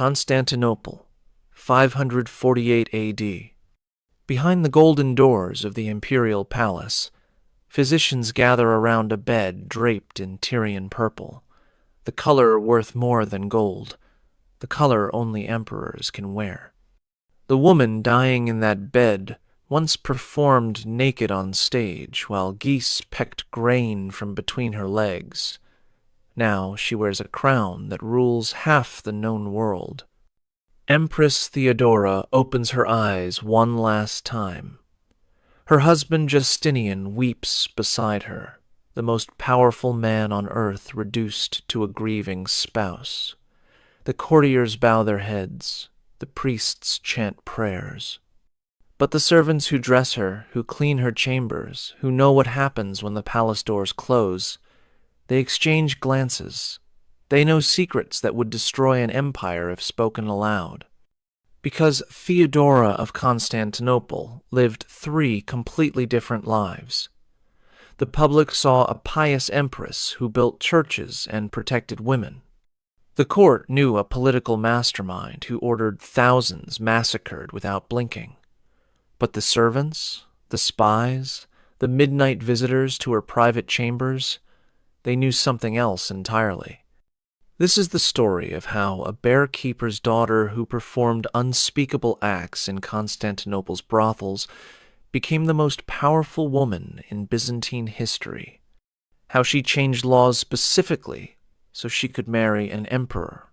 Constantinople, 548 A.D. Behind the golden doors of the imperial palace, physicians gather around a bed draped in Tyrian purple, the color worth more than gold, the color only emperors can wear. The woman dying in that bed once performed naked on stage while geese pecked grain from between her legs. Now she wears a crown that rules half the known world. Empress Theodora opens her eyes one last time. Her husband Justinian weeps beside her, the most powerful man on earth reduced to a grieving spouse. The courtiers bow their heads, the priests chant prayers. But the servants who dress her, who clean her chambers, who know what happens when the palace doors close, they exchange glances. They know secrets that would destroy an empire if spoken aloud. Because Theodora of Constantinople lived 3 completely different lives. The public saw a pious empress who built churches and protected women. The court knew a political mastermind who ordered thousands massacred without blinking. But the servants, the spies, the midnight visitors to her private chambers, they knew something else entirely. This is the story of how a bear-keeper's daughter who performed unspeakable acts in Constantinople's brothels became the most powerful woman in Byzantine history. How she changed laws specifically so she could marry an emperor.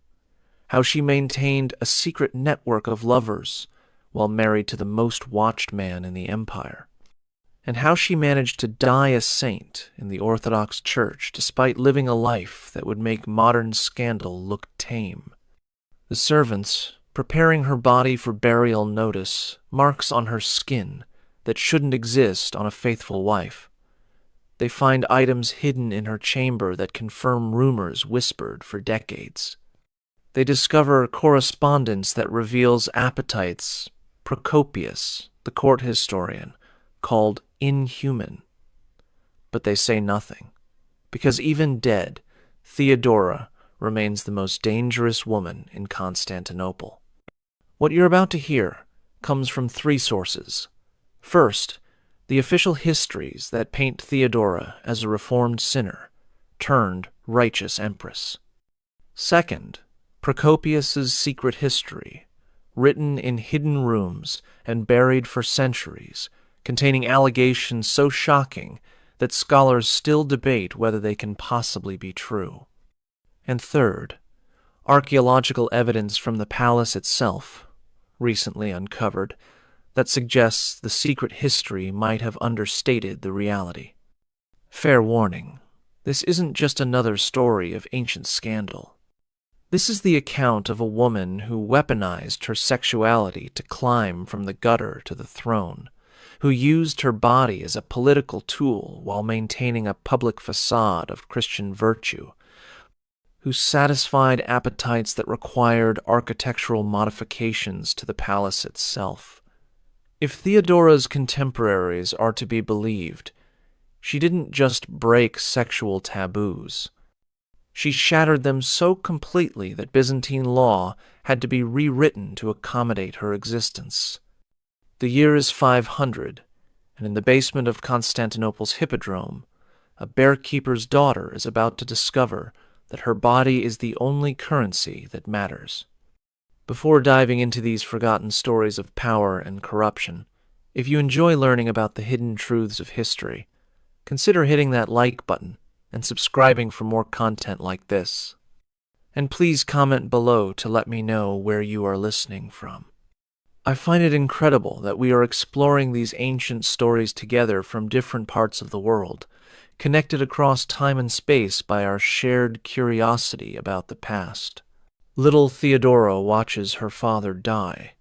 How she maintained a secret network of lovers while married to the most watched man in the empire. And how she managed to die a saint in the Orthodox Church despite living a life that would make modern scandal look tame. The servants, preparing her body for burial, notice marks on her skin that shouldn't exist on a faithful wife. They find items hidden in her chamber that confirm rumors whispered for decades. They discover correspondence that reveals appetites Procopius, the court historian, called inhuman. But they say nothing, because even dead, Theodora remains the most dangerous woman in Constantinople. What you're about to hear comes from 3 sources. First, the official histories that paint Theodora as a reformed sinner, turned righteous empress. Second, Procopius's secret history, written in hidden rooms and buried for centuries, containing allegations so shocking that scholars still debate whether they can possibly be true. And third, archaeological evidence from the palace itself, recently uncovered, that suggests the secret history might have understated the reality. Fair warning, this isn't just another story of ancient scandal. This is the account of a woman who weaponized her sexuality to climb from the gutter to the throne, who used her body as a political tool while maintaining a public facade of Christian virtue, who satisfied appetites that required architectural modifications to the palace itself. If Theodora's contemporaries are to be believed, she didn't just break sexual taboos. She shattered them so completely that Byzantine law had to be rewritten to accommodate her existence. The year is 500, and in the basement of Constantinople's hippodrome, a bear-keeper's daughter is about to discover that her body is the only currency that matters. Before diving into these forgotten stories of power and corruption, if you enjoy learning about the hidden truths of history, consider hitting that like button and subscribing for more content like this. And please comment below to let me know where you are listening from. I find it incredible that we are exploring these ancient stories together from different parts of the world, connected across time and space by our shared curiosity about the past. Little Theodora watches her father die,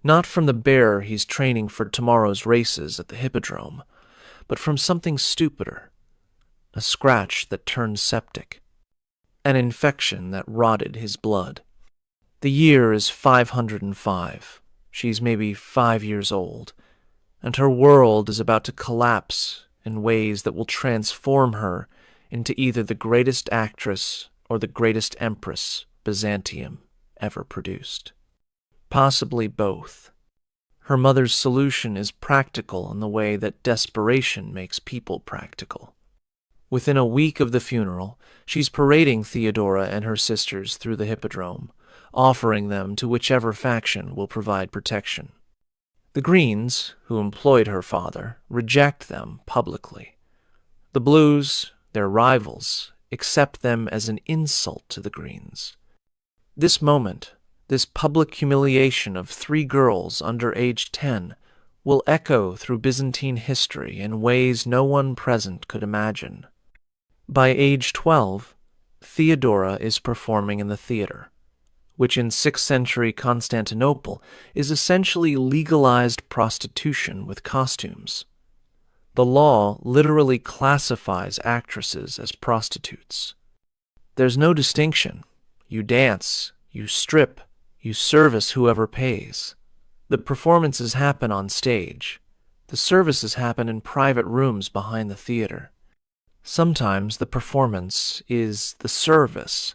not from the bear he's training for tomorrow's races at the hippodrome, but from something stupider. A scratch that turned septic, an infection that rotted his blood. The year is 505. She's maybe 5 years old, and her world is about to collapse in ways that will transform her into either the greatest actress or the greatest empress Byzantium ever produced. Possibly both. Her mother's solution is practical in the way that desperation makes people practical. Within a week of the funeral, she's parading Theodora and her sisters through the hippodrome, offering them to whichever faction will provide protection. The Greens, who employed her father, reject them publicly. The Blues, their rivals, accept them as an insult to the Greens. This moment, this public humiliation of 3 girls under age 10, will echo through Byzantine history in ways no one present could imagine. By age 12, Theodora is performing in the theater, which in 6th century Constantinople is essentially legalized prostitution with costumes. The law literally classifies actresses as prostitutes. There's no distinction. You dance, you strip, you service whoever pays. The performances happen on stage. The services happen in private rooms behind the theater. Sometimes the performance is the service,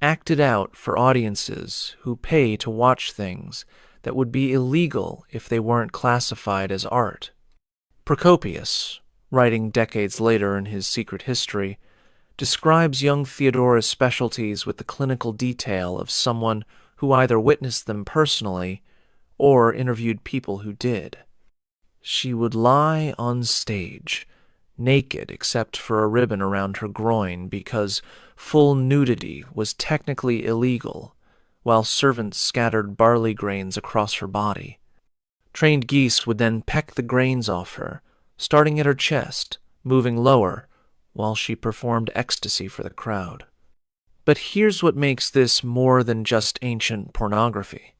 acted out for audiences who pay to watch things that would be illegal if they weren't classified as art. Procopius, writing decades later in his Secret History, describes young Theodora's specialties with the clinical detail of someone who either witnessed them personally or interviewed people who did. She would lie on stage, naked except for a ribbon around her groin because full nudity was technically illegal, while servants scattered barley grains across her body. Trained geese would then peck the grains off her, starting at her chest, moving lower, while she performed ecstasy for the crowd. But here's what makes this more than just ancient pornography.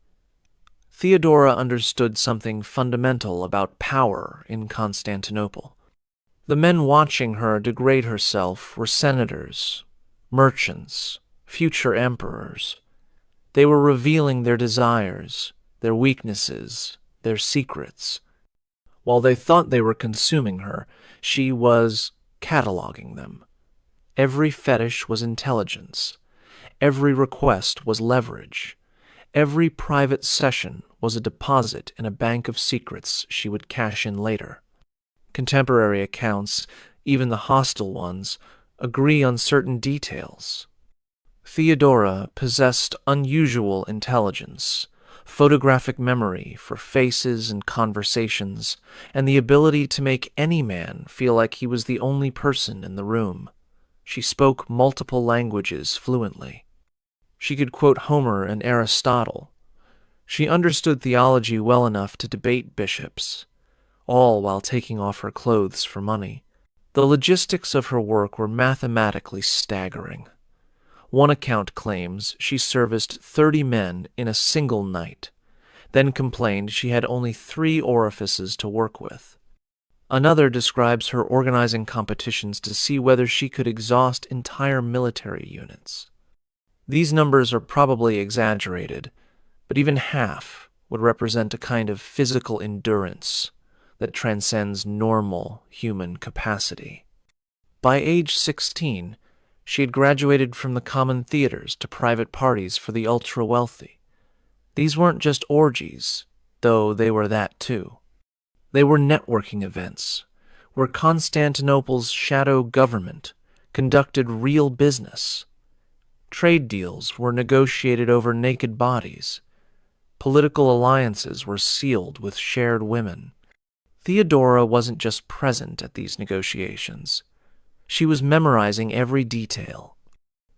Theodora understood something fundamental about power in Constantinople. The men watching her degrade herself were senators, merchants, future emperors. They were revealing their desires, their weaknesses, their secrets. While they thought they were consuming her, she was cataloging them. Every fetish was intelligence. Every request was leverage. Every private session was a deposit in a bank of secrets she would cash in later. Contemporary accounts, even the hostile ones, agree on certain details. Theodora possessed unusual intelligence, photographic memory for faces and conversations, and the ability to make any man feel like he was the only person in the room. She spoke multiple languages fluently. She could quote Homer and Aristotle. She understood theology well enough to debate bishops, all while taking off her clothes for money. The logistics of her work were mathematically staggering. One account claims she serviced 30 men in a single night, then complained she had only 3 orifices to work with. Another describes her organizing competitions to see whether she could exhaust entire military units. These numbers are probably exaggerated, but even half would represent a kind of physical endurance that transcends normal human capacity. By age 16, she had graduated from the common theaters to private parties for the ultra-wealthy. These weren't just orgies, though they were that too. They were networking events, where Constantinople's shadow government conducted real business. Trade deals were negotiated over naked bodies. Political alliances were sealed with shared women. Theodora wasn't just present at these negotiations. She was memorizing every detail.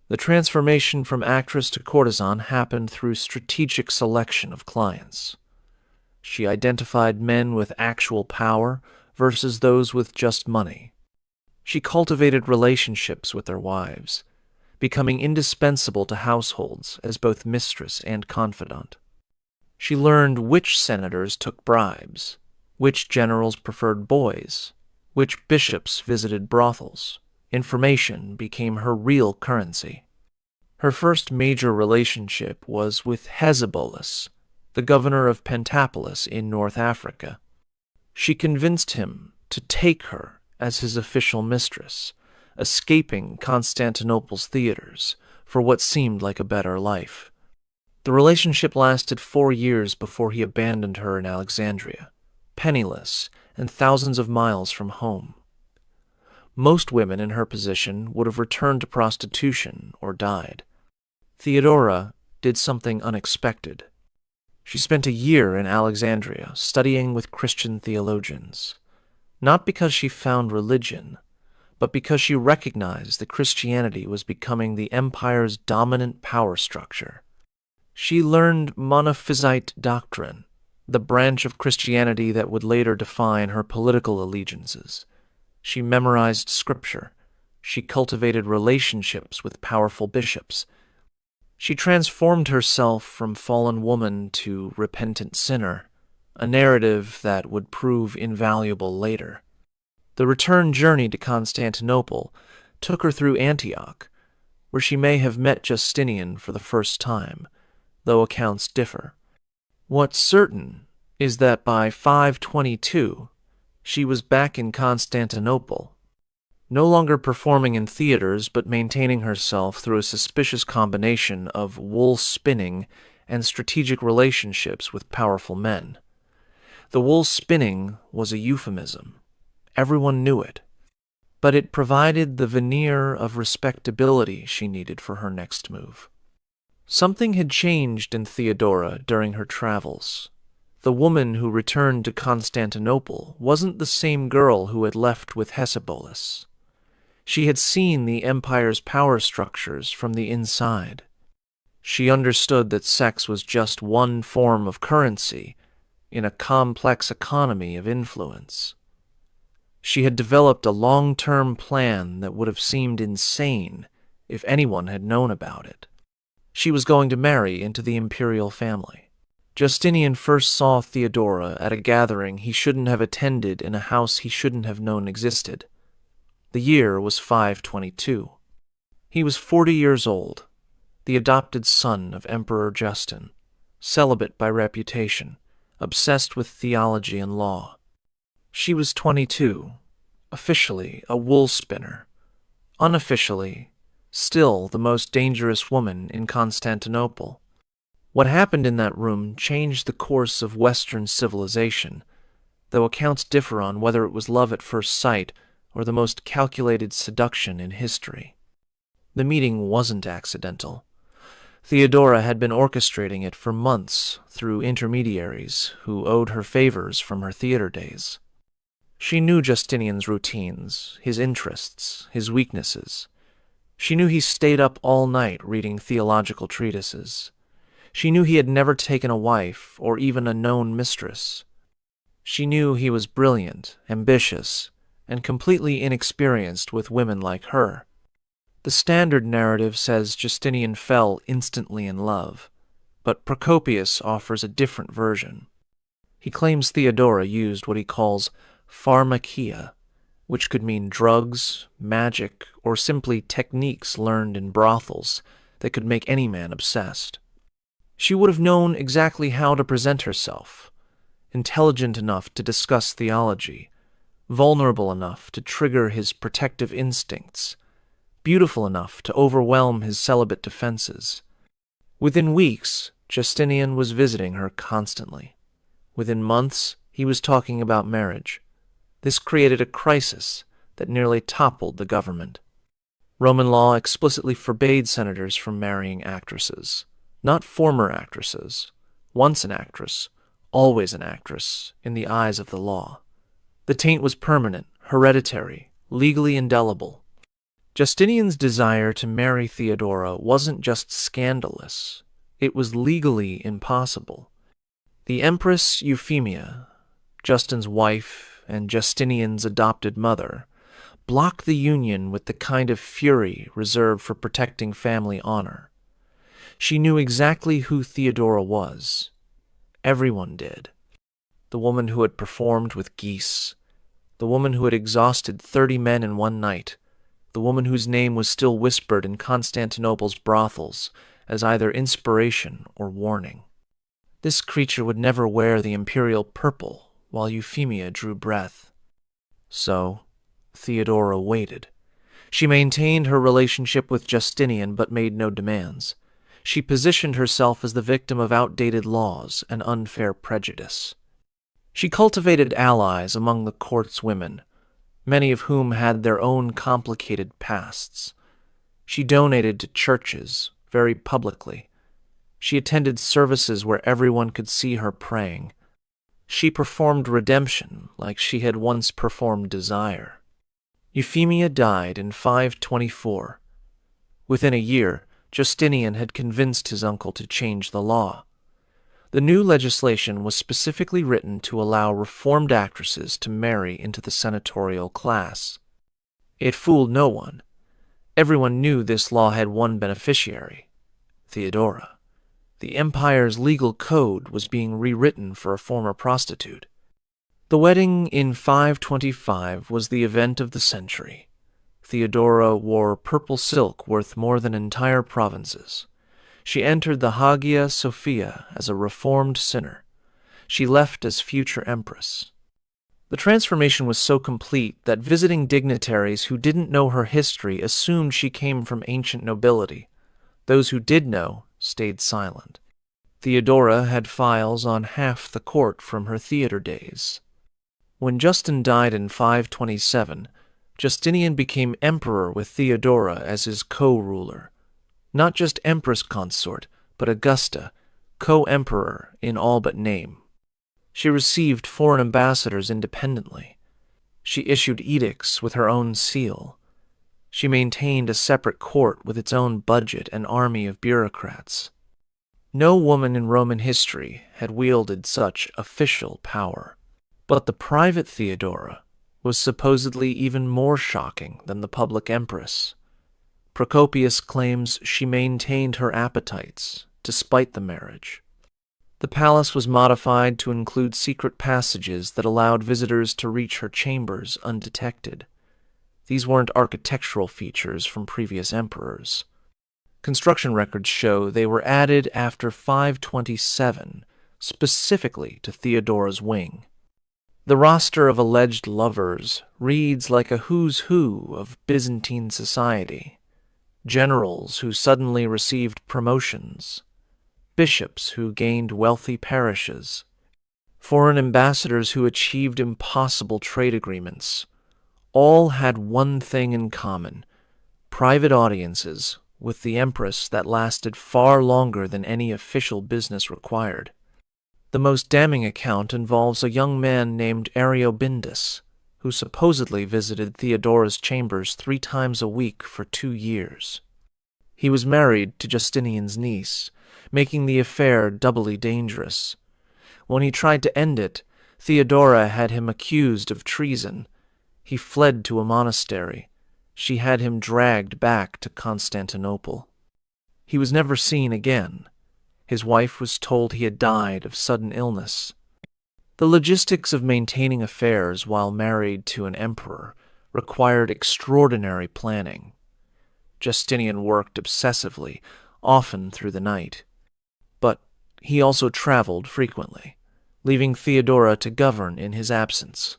The transformation from actress to courtesan happened through strategic selection of clients. She identified men with actual power versus those with just money. She cultivated relationships with their wives, becoming indispensable to households as both mistress and confidant. She learned which senators took bribes, which generals preferred boys, which bishops visited brothels. Information became her real currency. Her first major relationship was with Hezbolus, the governor of Pentapolis in North Africa. She convinced him to take her as his official mistress, escaping Constantinople's theaters for what seemed like a better life. The relationship lasted 4 years before he abandoned her in Alexandria, penniless and thousands of miles from home. Most women in her position would have returned to prostitution or died. Theodora did something unexpected. She spent a year in Alexandria studying with Christian theologians, not because she found religion, but because she recognized that Christianity was becoming the empire's dominant power structure. She learned Monophysite doctrine, the branch of Christianity that would later define her political allegiances. She memorized scripture. She cultivated relationships with powerful bishops. She transformed herself from fallen woman to repentant sinner, a narrative that would prove invaluable later. The return journey to Constantinople took her through Antioch, where she may have met Justinian for the first time, though accounts differ. What's certain is that by 522, she was back in Constantinople, no longer performing in theaters but maintaining herself through a suspicious combination of wool spinning and strategic relationships with powerful men. The wool spinning was a euphemism. Everyone knew it, but it provided the veneer of respectability she needed for her next move. Something had changed in Theodora during her travels. The woman who returned to Constantinople wasn't the same girl who had left with Hesebolas. She had seen the empire's power structures from the inside. She understood that sex was just one form of currency in a complex economy of influence. She had developed a long-term plan that would have seemed insane if anyone had known about it. She was going to marry into the imperial family. Justinian first saw Theodora at a gathering he shouldn't have attended in a house he shouldn't have known existed. The year was 522. He was 40 years old, the adopted son of Emperor Justin, celibate by reputation, obsessed with theology and law. She was 22, officially a wool spinner, unofficially still the most dangerous woman in Constantinople. What happened in that room changed the course of Western civilization, though accounts differ on whether it was love at first sight or the most calculated seduction in history. The meeting wasn't accidental. Theodora had been orchestrating it for months through intermediaries who owed her favors from her theater days. She knew Justinian's routines, his interests, his weaknesses. She knew he stayed up all night reading theological treatises. She knew he had never taken a wife or even a known mistress. She knew he was brilliant, ambitious, and completely inexperienced with women like her. The standard narrative says Justinian fell instantly in love, but Procopius offers a different version. He claims Theodora used what he calls pharmakia, which could mean drugs, magic, or simply techniques learned in brothels that could make any man obsessed. She would have known exactly how to present herself, intelligent enough to discuss theology, vulnerable enough to trigger his protective instincts, beautiful enough to overwhelm his celibate defenses. Within weeks, Justinian was visiting her constantly. Within months, he was talking about marriage. This created a crisis that nearly toppled the government. Roman law explicitly forbade senators from marrying actresses, not former actresses, once an actress, always an actress, in the eyes of the law. The taint was permanent, hereditary, legally indelible. Justinian's desire to marry Theodora wasn't just scandalous, it was legally impossible. The Empress Euphemia, Justin's wife and Justinian's adopted mother, blocked the union with the kind of fury reserved for protecting family honor. She knew exactly who Theodora was. Everyone did. The woman who had performed with geese, the woman who had exhausted 30 men in one night, the woman whose name was still whispered in Constantinople's brothels as either inspiration or warning. This creature would never wear the imperial purple while Euphemia drew breath. So, Theodora waited. She maintained her relationship with Justinian but made no demands. She positioned herself as the victim of outdated laws and unfair prejudice. She cultivated allies among the court's women, many of whom had their own complicated pasts. She donated to churches very publicly. She attended services where everyone could see her praying. She performed redemption like she had once performed desire. Euphemia died in 524. Within a year, Justinian had convinced his uncle to change the law. The new legislation was specifically written to allow reformed actresses to marry into the senatorial class. It fooled no one. Everyone knew this law had one beneficiary, Theodora. The empire's legal code was being rewritten for a former prostitute. The wedding in 525 was the event of the century. Theodora wore purple silk worth more than entire provinces. She entered the Hagia Sophia as a reformed sinner. She left as future empress. The transformation was so complete that visiting dignitaries who didn't know her history assumed she came from ancient nobility. Those who did know stayed silent. Theodora had files on half the court from her theater days. When Justin died in 527, Justinian became emperor with Theodora as his co-ruler. Not just empress consort, but Augusta, co-emperor in all but name. She received foreign ambassadors independently. She issued edicts with her own seal. She maintained a separate court with its own budget and army of bureaucrats. No woman in Roman history had wielded such official power. But the private Theodora was supposedly even more shocking than the public empress. Procopius claims she maintained her appetites despite the marriage. The palace was modified to include secret passages that allowed visitors to reach her chambers undetected. These weren't architectural features from previous emperors. Construction records show they were added after 527, specifically to Theodora's wing. The roster of alleged lovers reads like a who's who of Byzantine society. Generals who suddenly received promotions, bishops who gained wealthy parishes, foreign ambassadors who achieved impossible trade agreements. All had one thing in common: private audiences with the empress that lasted far longer than any official business required. The most damning account involves a young man named Ariobindus, who supposedly visited Theodora's chambers 3 times a week for 2 years. He was married to Justinian's niece, making the affair doubly dangerous. When he tried to end it, Theodora had him accused of treason. He fled to a monastery. She had him dragged back to Constantinople. He was never seen again. His wife was told he had died of sudden illness. The logistics of maintaining affairs while married to an emperor required extraordinary planning. Justinian worked obsessively, often through the night. But he also traveled frequently, leaving Theodora to govern in his absence.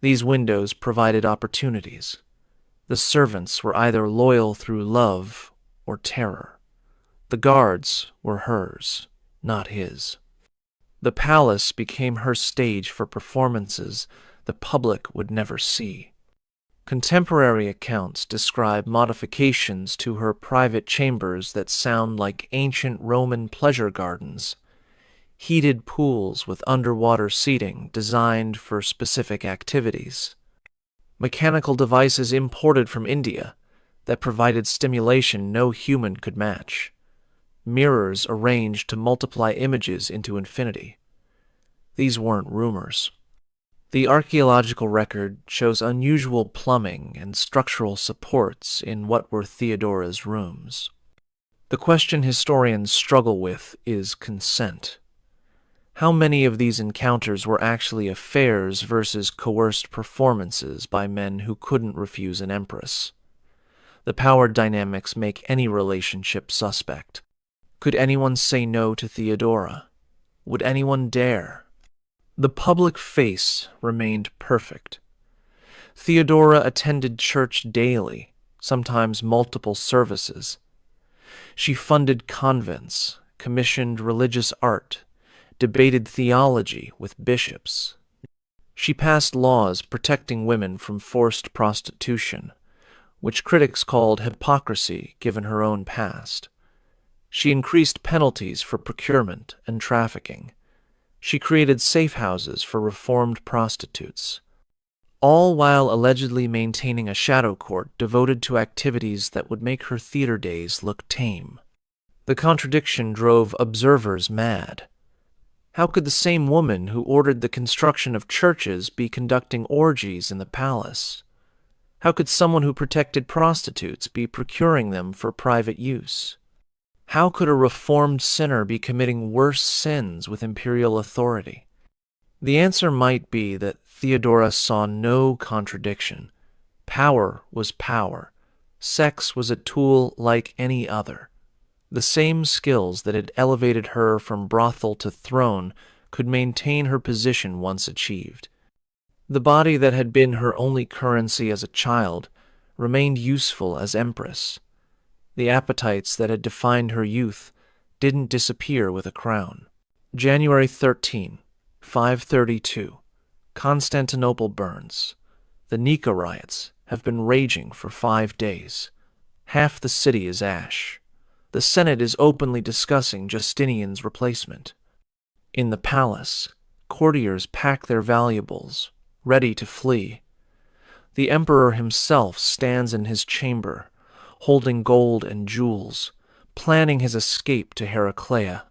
These windows provided opportunities. The servants were either loyal through love or terror. The guards were hers, not his. The palace became her stage for performances the public would never see. Contemporary accounts describe modifications to her private chambers that sound like ancient Roman pleasure gardens, heated pools with underwater seating designed for specific activities, mechanical devices imported from India that provided stimulation no human could match, mirrors arranged to multiply images into infinity. These weren't rumors. The archaeological record shows unusual plumbing and structural supports in what were Theodora's rooms. The question historians struggle with is consent. How many of these encounters were actually affairs versus coerced performances by men who couldn't refuse an empress? The power dynamics make any relationship suspect. Could anyone say no to Theodora? Would anyone dare? The public face remained perfect. Theodora attended church daily, sometimes multiple services. She funded convents, commissioned religious art, debated theology with bishops. She passed laws protecting women from forced prostitution, which critics called hypocrisy given her own past. She increased penalties for procurement and trafficking. She created safe houses for reformed prostitutes, all while allegedly maintaining a shadow court devoted to activities that would make her theater days look tame. The contradiction drove observers mad. How could the same woman who ordered the construction of churches be conducting orgies in the palace? How could someone who protected prostitutes be procuring them for private use? How could a reformed sinner be committing worse sins with imperial authority? The answer might be that Theodora saw no contradiction. Power was power. Sex was a tool like any other. The same skills that had elevated her from brothel to throne could maintain her position once achieved. The body that had been her only currency as a child remained useful as empress. The appetites that had defined her youth didn't disappear with a crown. January 13, 532. Constantinople burns. The Nika riots have been raging for 5 days. Half the city is ash. The Senate is openly discussing Justinian's replacement. In the palace, courtiers pack their valuables, ready to flee. The emperor himself stands in his chamber, holding gold and jewels, planning his escape to Heraclea.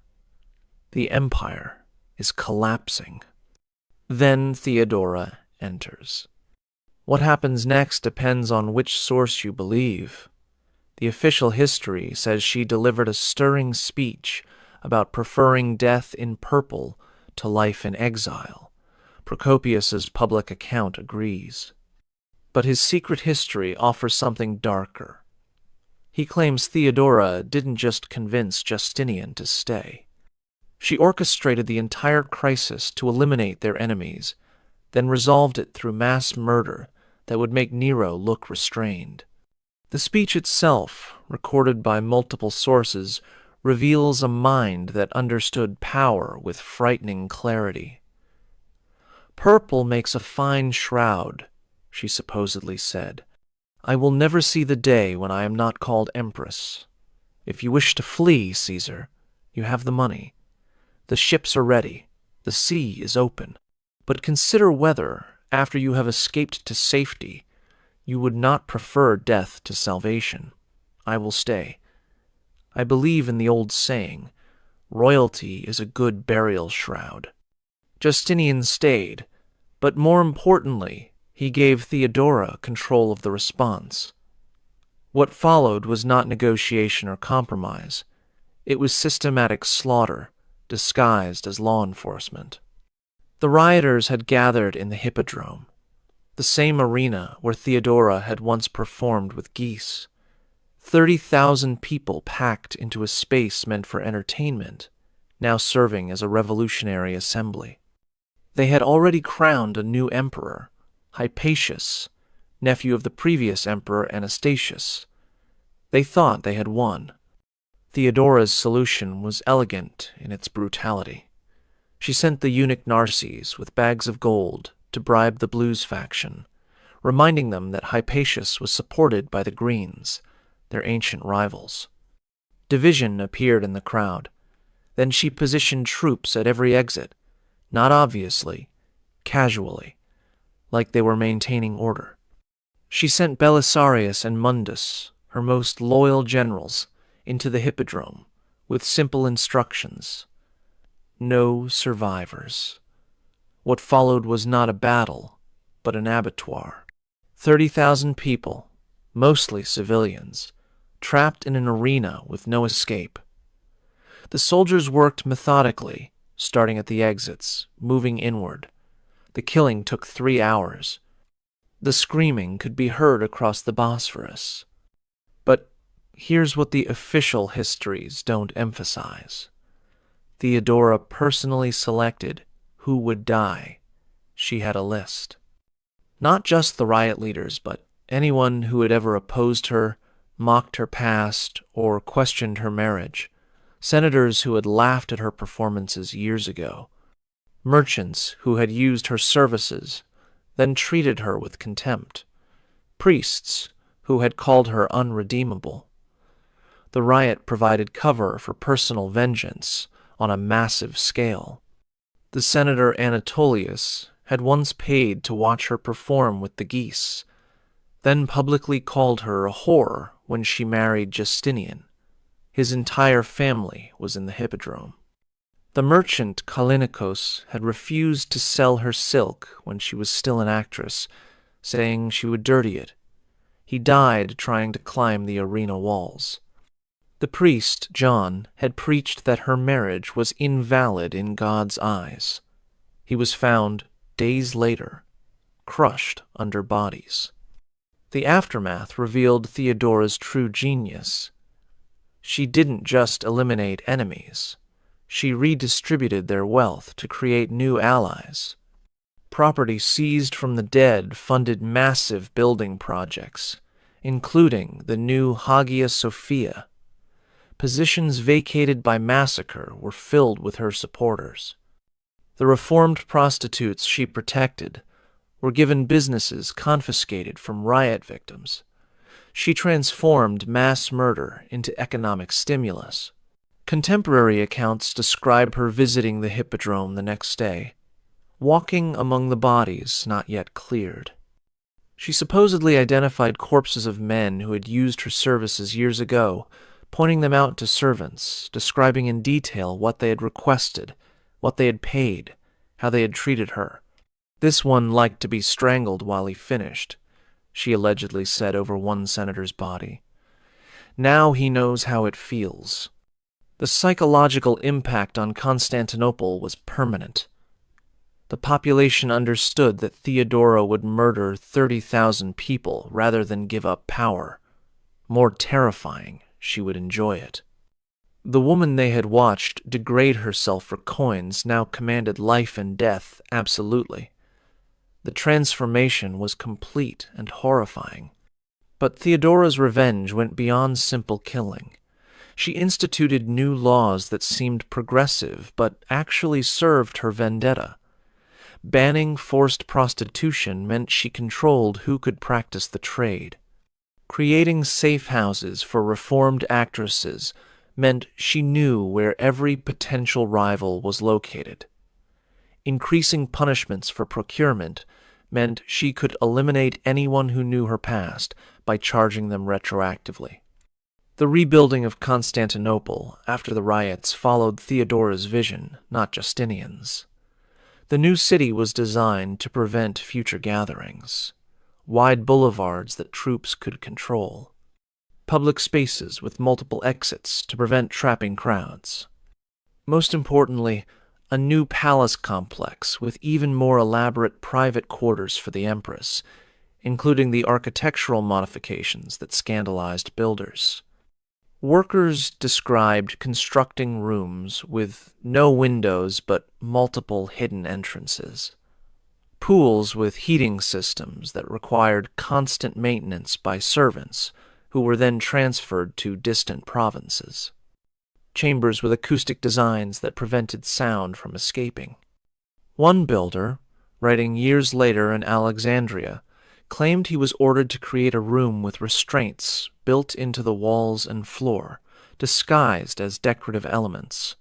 The empire is collapsing. Then Theodora enters. What happens next depends on which source you believe. The official history says she delivered a stirring speech about preferring death in purple to life in exile. Procopius's public account agrees. But his secret history offers something darker. He claims Theodora didn't just convince Justinian to stay. She orchestrated the entire crisis to eliminate their enemies, then resolved it through mass murder that would make Nero look restrained. The speech itself, recorded by multiple sources, reveals a mind that understood power with frightening clarity. "Purple makes a fine shroud," she supposedly said. "I will never see the day when I am not called empress. If you wish to flee, Caesar, you have the money. The ships are ready. The sea is open. But consider whether, after you have escaped to safety, you would not prefer death to salvation. I will stay. I believe in the old saying, royalty is a good burial shroud." Justinian stayed, but more importantly, he gave Theodora control of the response. What followed was not negotiation or compromise. It was systematic slaughter, disguised as law enforcement. The rioters had gathered in the Hippodrome, the same arena where Theodora had once performed with geese. 30,000 people packed into a space meant for entertainment, now serving as a revolutionary assembly. They had already crowned a new emperor, Hypatius, nephew of the previous emperor Anastasius. They thought they had won. Theodora's solution was elegant in its brutality. She sent the eunuch Narses with bags of gold to bribe the Blues faction, reminding them that Hypatius was supported by the Greens, their ancient rivals. Division appeared in the crowd. Then she positioned troops at every exit, not obviously, casually, like they were maintaining order. She sent Belisarius and Mundus, her most loyal generals, into the Hippodrome with simple instructions. No survivors. What followed was not a battle, but an abattoir. 30,000 people, mostly civilians, trapped in an arena with no escape. The soldiers worked methodically, starting at the exits, moving inward. The killing took 3 hours. The screaming could be heard across the Bosphorus. But here's what the official histories don't emphasize. Theodora personally selected who would die. She had a list. Not just the riot leaders, but anyone who had ever opposed her, mocked her past, or questioned her marriage. Senators who had laughed at her performances years ago. Merchants who had used her services, then treated her with contempt. Priests who had called her unredeemable. The riot provided cover for personal vengeance on a massive scale. The senator Anatolius had once paid to watch her perform with the geese, then publicly called her a whore when she married Justinian. His entire family was in the hippodrome. The merchant Kallinikos had refused to sell her silk when she was still an actress, saying she would dirty it. He died trying to climb the arena walls. The priest, John, had preached that her marriage was invalid in God's eyes. He was found, days later, crushed under bodies. The aftermath revealed Theodora's true genius. She didn't just eliminate enemies. She redistributed their wealth to create new allies. Property seized from the dead funded massive building projects, including the new Hagia Sophia. Positions vacated by massacre were filled with her supporters. The reformed prostitutes she protected were given businesses confiscated from riot victims. She transformed mass murder into economic stimulus. Contemporary accounts describe her visiting the hippodrome the next day, walking among the bodies not yet cleared. She supposedly identified corpses of men who had used her services years ago, pointing them out to servants, describing in detail what they had requested, what they had paid, how they had treated her. This one liked to be strangled while he finished, she allegedly said over one senator's body. Now he knows how it feels. The psychological impact on Constantinople was permanent. The population understood that Theodora would murder 30,000 people rather than give up power. More terrifying, she would enjoy it. The woman they had watched degrade herself for coins now commanded life and death absolutely. The transformation was complete and horrifying. But Theodora's revenge went beyond simple killing. She instituted new laws that seemed progressive but actually served her vendetta. Banning forced prostitution meant she controlled who could practice the trade. Creating safe houses for reformed actresses meant she knew where every potential rival was located. Increasing punishments for procurement meant she could eliminate anyone who knew her past by charging them retroactively. The rebuilding of Constantinople after the riots followed Theodora's vision, not Justinian's. The new city was designed to prevent future gatherings. Wide boulevards that troops could control. Public spaces with multiple exits to prevent trapping crowds. Most importantly, a new palace complex with even more elaborate private quarters for the empress, including the architectural modifications that scandalized builders. Workers described constructing rooms with no windows but multiple hidden entrances. Pools with heating systems that required constant maintenance by servants, who were then transferred to distant provinces. Chambers with acoustic designs that prevented sound from escaping. One builder, writing years later in Alexandria, claimed he was ordered to create a room with restraints built into the walls and floor, disguised as decorative elements.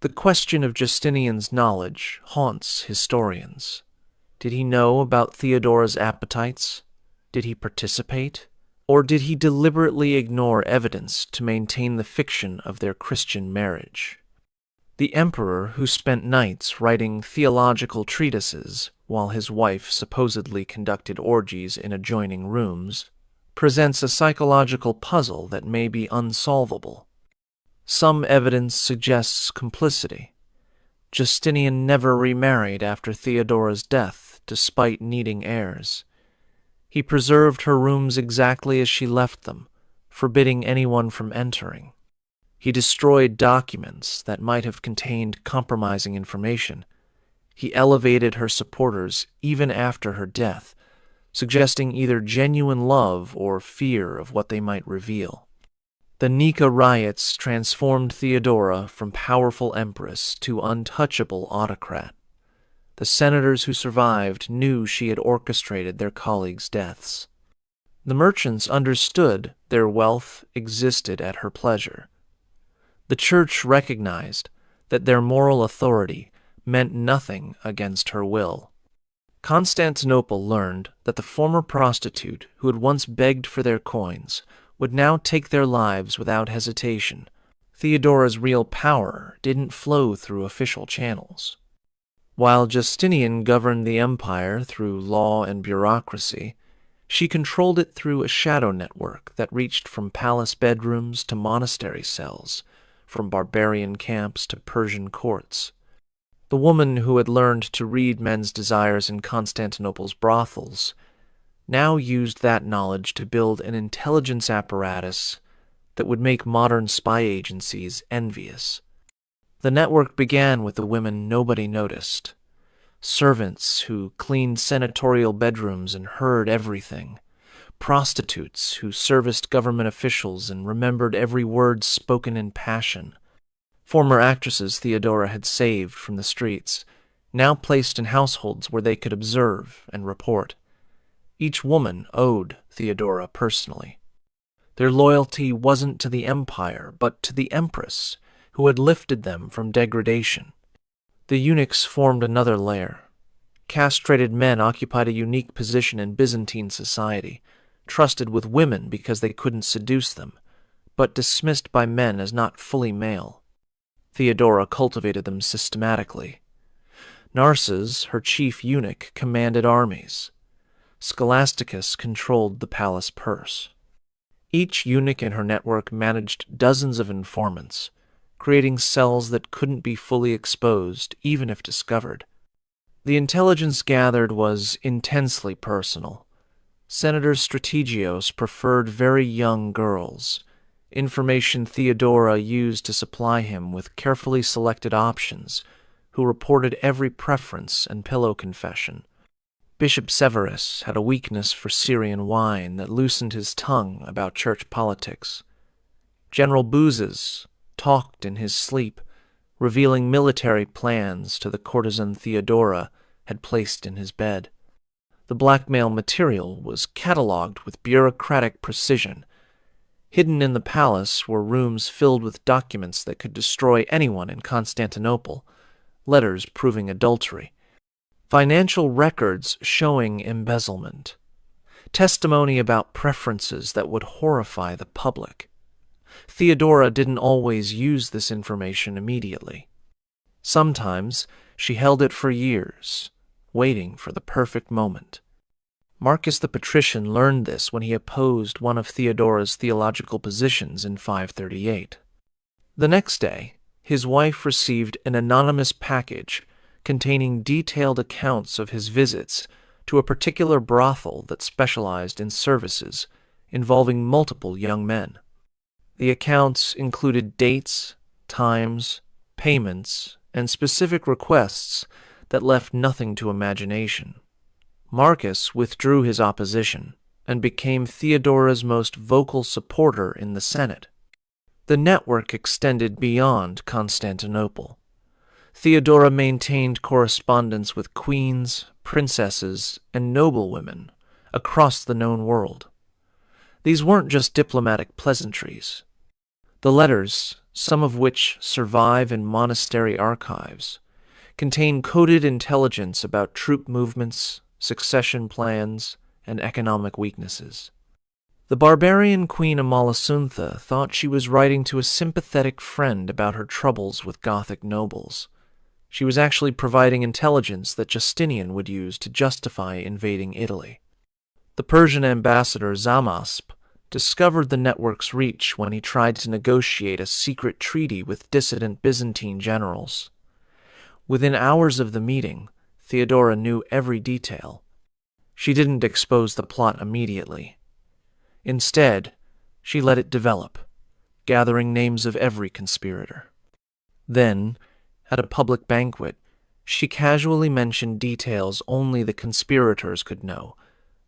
The question of Justinian's knowledge haunts historians. Did he know about Theodora's appetites? Did he participate? Or did he deliberately ignore evidence to maintain the fiction of their Christian marriage? The emperor, who spent nights writing theological treatises while his wife supposedly conducted orgies in adjoining rooms, presents a psychological puzzle that may be unsolvable. Some evidence suggests complicity. Justinian never remarried after Theodora's death, despite needing heirs. He preserved her rooms exactly as she left them, forbidding anyone from entering. He destroyed documents that might have contained compromising information. He elevated her supporters even after her death, suggesting either genuine love or fear of what they might reveal. The Nika riots transformed Theodora from powerful empress to untouchable autocrat. The senators who survived knew she had orchestrated their colleagues' deaths. The merchants understood their wealth existed at her pleasure. The church recognized that their moral authority meant nothing against her will. Constantinople learned that the former prostitute who had once begged for their coins would now take their lives without hesitation. Theodora's real power didn't flow through official channels. While Justinian governed the empire through law and bureaucracy, she controlled it through a shadow network that reached from palace bedrooms to monastery cells, from barbarian camps to Persian courts. The woman who had learned to read men's desires in Constantinople's brothels now used that knowledge to build an intelligence apparatus that would make modern spy agencies envious. The network began with the women nobody noticed. Servants who cleaned senatorial bedrooms and heard everything. Prostitutes who serviced government officials and remembered every word spoken in passion. Former actresses Theodora had saved from the streets, now placed in households where they could observe and report. Each woman owed Theodora personally. Their loyalty wasn't to the empire, but to the empress, who had lifted them from degradation. The eunuchs formed another layer. Castrated men occupied a unique position in Byzantine society, trusted with women because they couldn't seduce them, but dismissed by men as not fully male. Theodora cultivated them systematically. Narses, her chief eunuch, commanded armies. Scholasticus controlled the palace purse. Each eunuch in her network managed dozens of informants, creating cells that couldn't be fully exposed, even if discovered. The intelligence gathered was intensely personal. Senator Strategios preferred very young girls, information Theodora used to supply him with carefully selected options, who reported every preference and pillow confession. Bishop Severus had a weakness for Syrian wine that loosened his tongue about church politics. General Bouzes talked in his sleep, revealing military plans to the courtesan Theodora had placed in his bed. The blackmail material was catalogued with bureaucratic precision. Hidden in the palace were rooms filled with documents that could destroy anyone in Constantinople, letters proving adultery, financial records showing embezzlement, testimony about preferences that would horrify the public. Theodora didn't always use this information immediately. Sometimes she held it for years, waiting for the perfect moment. Marcus the Patrician learned this when he opposed one of Theodora's theological positions in 538. The next day, his wife received an anonymous package containing detailed accounts of his visits to a particular brothel that specialized in services involving multiple young men. The accounts included dates, times, payments, and specific requests that left nothing to imagination. Marcus withdrew his opposition and became Theodora's most vocal supporter in the Senate. The network extended beyond Constantinople. Theodora maintained correspondence with queens, princesses, and noblewomen across the known world. These weren't just diplomatic pleasantries. The letters, some of which survive in monastery archives, contain coded intelligence about troop movements, succession plans, and economic weaknesses. The barbarian queen Amalasuntha thought she was writing to a sympathetic friend about her troubles with Gothic nobles. She was actually providing intelligence that Justinian would use to justify invading Italy. The Persian ambassador Zamasp discovered the network's reach when he tried to negotiate a secret treaty with dissident Byzantine generals. Within hours of the meeting, Theodora knew every detail. She didn't expose the plot immediately. Instead, she let it develop, gathering names of every conspirator. Then, at a public banquet, she casually mentioned details only the conspirators could know,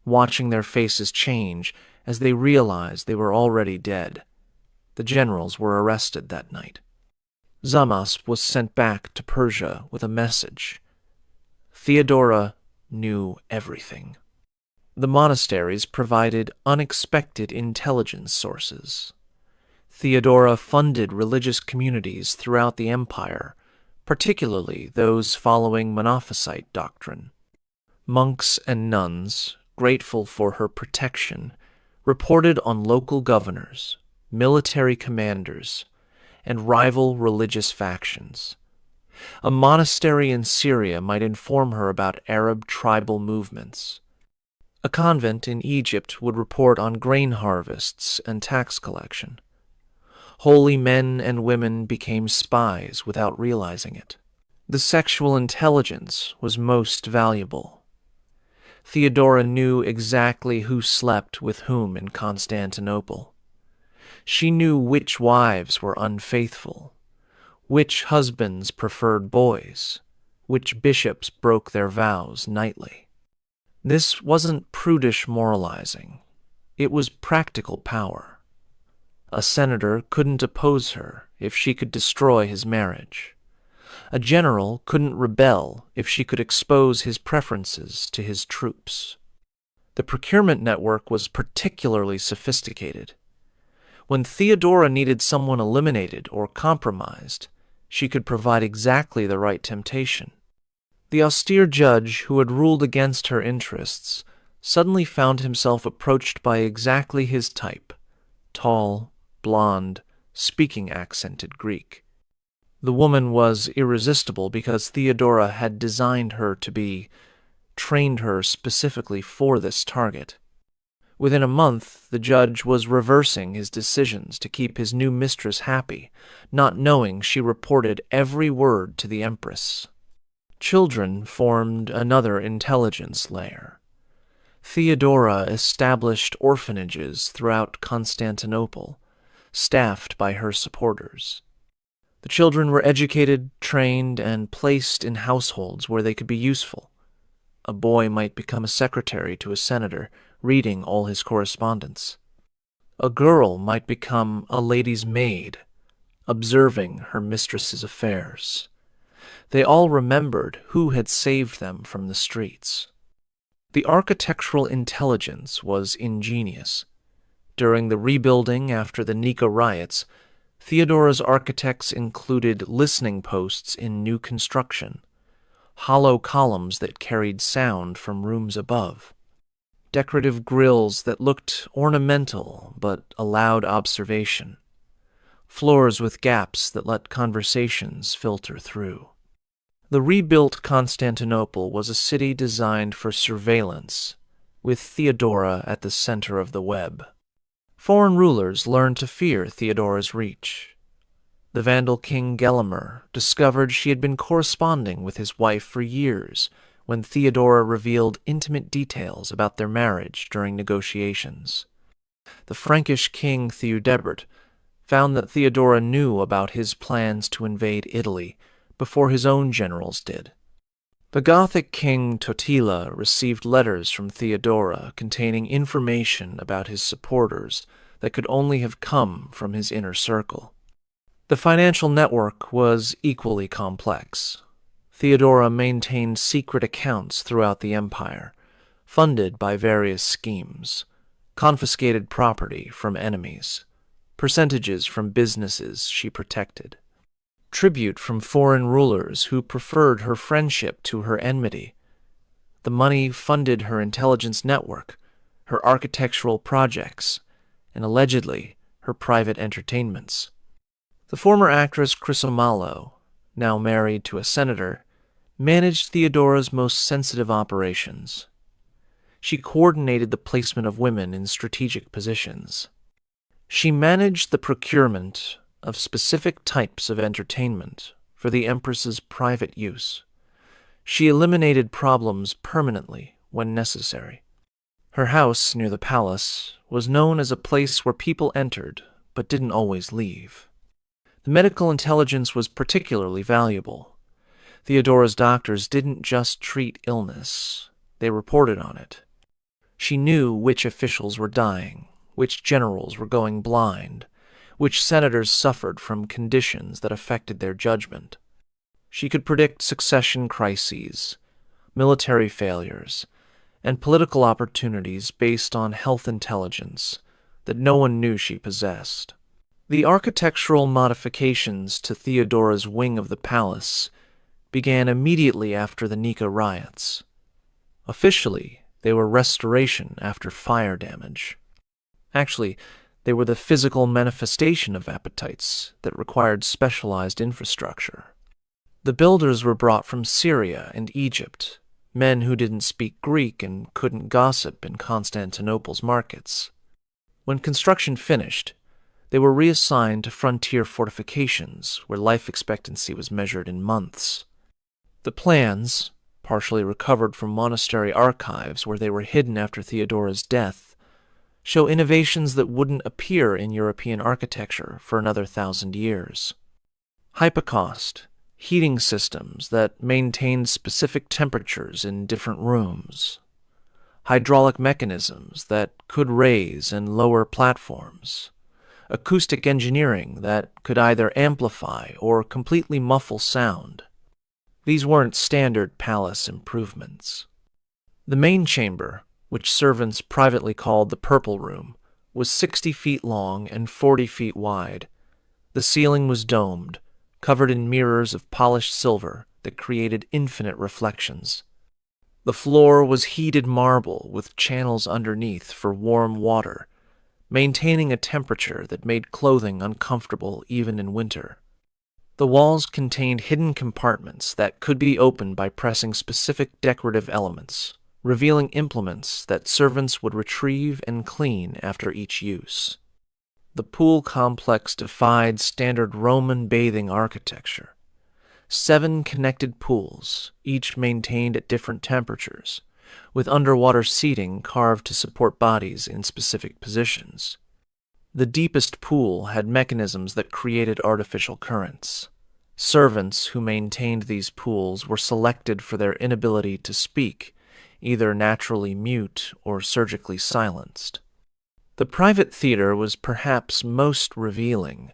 watching their faces change as they realized they were already dead. The generals were arrested that night. Zamas was sent back to Persia with a message. Theodora knew everything. The monasteries provided unexpected intelligence sources. Theodora funded religious communities throughout the empire, particularly those following Monophysite doctrine. Monks and nuns, grateful for her protection, reported on local governors, military commanders, and rival religious factions. A monastery in Syria might inform her about Arab tribal movements. A convent in Egypt would report on grain harvests and tax collection. Holy men and women became spies without realizing it. The sexual intelligence was most valuable. Theodora knew exactly who slept with whom in Constantinople. She knew which wives were unfaithful, which husbands preferred boys, which bishops broke their vows nightly. This wasn't prudish moralizing. It was practical power. A senator couldn't oppose her if she could destroy his marriage. A general couldn't rebel if she could expose his preferences to his troops. The procurement network was particularly sophisticated. When Theodora needed someone eliminated or compromised, she could provide exactly the right temptation. The austere judge who had ruled against her interests suddenly found himself approached by exactly his type, tall, blonde, speaking accented Greek. The woman was irresistible because Theodora had designed her to be, trained her specifically for this target. Within a month, the judge was reversing his decisions to keep his new mistress happy, not knowing she reported every word to the Empress. Children formed another intelligence layer. Theodora established orphanages throughout Constantinople, staffed by her supporters. The children were educated, trained, and placed in households where they could be useful. A boy might become a secretary to a senator, reading all his correspondence. A girl might become a lady's maid, observing her mistress's affairs. They all remembered who had saved them from the streets. The architectural intelligence was ingenious. During the rebuilding after the Nika riots, Theodora's architects included listening posts in new construction, hollow columns that carried sound from rooms above, decorative grills that looked ornamental but allowed observation, floors with gaps that let conversations filter through. The rebuilt Constantinople was a city designed for surveillance, with Theodora at the center of the web. Foreign rulers learned to fear Theodora's reach. The Vandal king Gelimer discovered she had been corresponding with his wife for years when Theodora revealed intimate details about their marriage during negotiations. The Frankish king Theudebert found that Theodora knew about his plans to invade Italy before his own generals did. The Gothic king Totila received letters from Theodora containing information about his supporters that could only have come from his inner circle. The financial network was equally complex. Theodora maintained secret accounts throughout the empire, funded by various schemes, confiscated property from enemies, percentages from businesses she protected, tribute from foreign rulers who preferred her friendship to her enmity. The money funded her intelligence network, her architectural projects, and allegedly her private entertainments. The former actress Chrysomalo, now married to a senator, managed Theodora's most sensitive operations. She coordinated the placement of women in strategic positions. She managed the procurement of specific types of entertainment for the Empress's private use. She eliminated problems permanently when necessary. Her house near the palace was known as a place where people entered but didn't always leave. The medical intelligence was particularly valuable. Theodora's doctors didn't just treat illness, they reported on it. She knew which officials were dying, which generals were going blind, which senators suffered from conditions that affected their judgment. She could predict succession crises, military failures, and political opportunities based on health intelligence that no one knew she possessed. The architectural modifications to Theodora's wing of the palace began immediately after the Nika riots. Officially, they were restoration after fire damage. Actually, they were the physical manifestation of appetites that required specialized infrastructure. The builders were brought from Syria and Egypt, men who didn't speak Greek and couldn't gossip in Constantinople's markets. When construction finished, they were reassigned to frontier fortifications where life expectancy was measured in months. The plans, partially recovered from monastery archives where they were hidden after Theodora's death, show innovations that wouldn't appear in European architecture for another 1,000 years. Hypocaust, heating systems that maintained specific temperatures in different rooms, hydraulic mechanisms that could raise and lower platforms, acoustic engineering that could either amplify or completely muffle sound. These weren't standard palace improvements. The main chamber, which servants privately called the Purple Room, was 60 feet long and 40 feet wide. The ceiling was domed, covered in mirrors of polished silver that created infinite reflections. The floor was heated marble with channels underneath for warm water, maintaining a temperature that made clothing uncomfortable even in winter. The walls contained hidden compartments that could be opened by pressing specific decorative elements, revealing implements that servants would retrieve and clean after each use. The pool complex defied standard Roman bathing architecture. 7 connected pools, each maintained at different temperatures, with underwater seating carved to support bodies in specific positions. The deepest pool had mechanisms that created artificial currents. Servants who maintained these pools were selected for their inability to speak, either naturally mute or surgically silenced. The private theater was perhaps most revealing.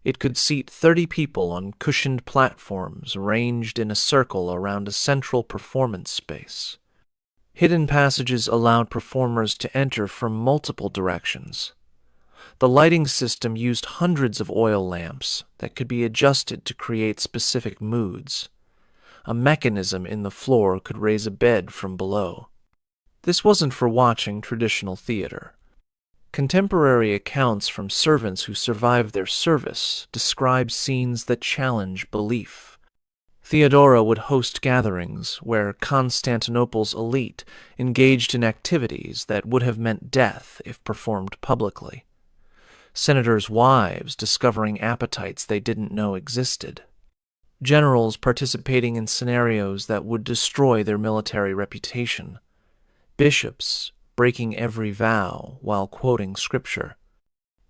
It could seat 30 people on cushioned platforms arranged in a circle around a central performance space. Hidden passages allowed performers to enter from multiple directions. The lighting system used hundreds of oil lamps that could be adjusted to create specific moods. A mechanism in the floor could raise a bed from below. This wasn't for watching traditional theater. Contemporary accounts from servants who survived their service describe scenes that challenge belief. Theodora would host gatherings where Constantinople's elite engaged in activities that would have meant death if performed publicly. Senators' wives discovering appetites they didn't know existed. Generals participating in scenarios that would destroy their military reputation. Bishops breaking every vow while quoting scripture.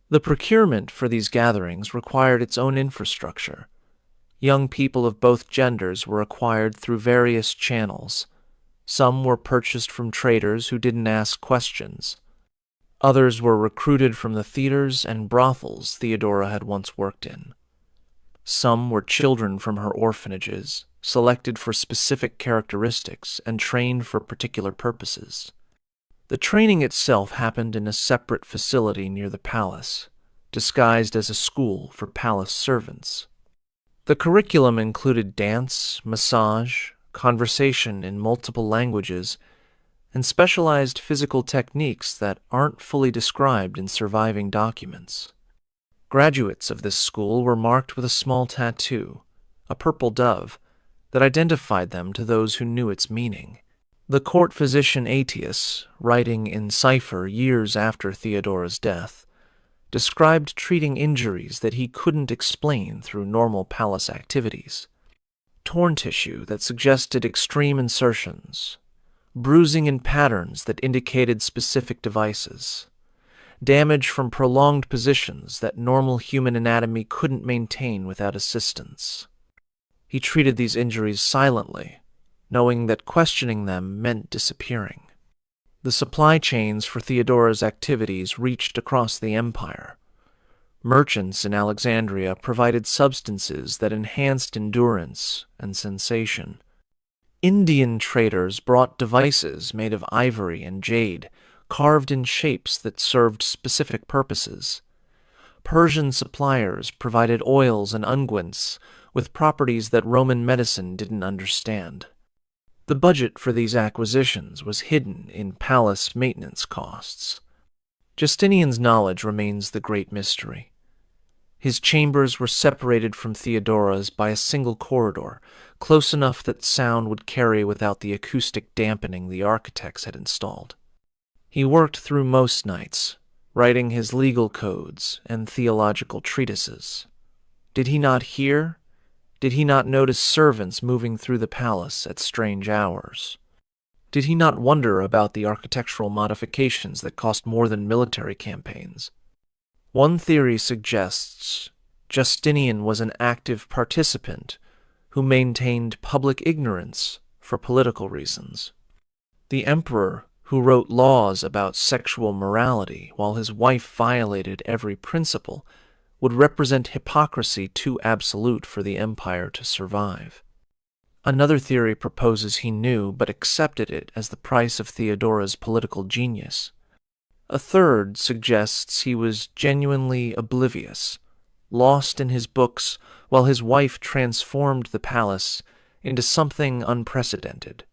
The procurement for these gatherings required its own infrastructure. Young people of both genders were acquired through various channels. Some were purchased from traders who didn't ask questions. Others were recruited from the theaters and brothels Theodora had once worked in. Some were children from her orphanages, selected for specific characteristics and trained for particular purposes. The training itself happened in a separate facility near the palace, disguised as a school for palace servants. The curriculum included dance, massage, conversation in multiple languages, and specialized physical techniques that aren't fully described in surviving documents. Graduates of this school were marked with a small tattoo, a purple dove, that identified them to those who knew its meaning. The court physician Aetius, writing in cipher years after Theodora's death, described treating injuries that he couldn't explain through normal palace activities. Torn tissue that suggested extreme insertions, bruising in patterns that indicated specific devices, damage from prolonged positions that normal human anatomy couldn't maintain without assistance. He treated these injuries silently, knowing that questioning them meant disappearing. The supply chains for Theodora's activities reached across the empire. Merchants in Alexandria provided substances that enhanced endurance and sensation. Indian traders brought devices made of ivory and jade, carved in shapes that served specific purposes. Persian suppliers provided oils and unguents with properties that Roman medicine didn't understand. The budget for these acquisitions was hidden in palace maintenance costs. Justinian's knowledge remains the great mystery. His chambers were separated from Theodora's by a single corridor, close enough that sound would carry without the acoustic dampening the architects had installed. He worked through most nights, writing his legal codes and theological treatises. Did he not hear? Did he not notice servants moving through the palace at strange hours? Did he not wonder about the architectural modifications that cost more than military campaigns? One theory suggests Justinian was an active participant who maintained public ignorance for political reasons. The emperor who wrote laws about sexual morality while his wife violated every principle would represent hypocrisy too absolute for the empire to survive. Another theory proposes he knew but accepted it as the price of Theodora's political genius. A third suggests he was genuinely oblivious, lost in his books while his wife transformed the palace into something unprecedented.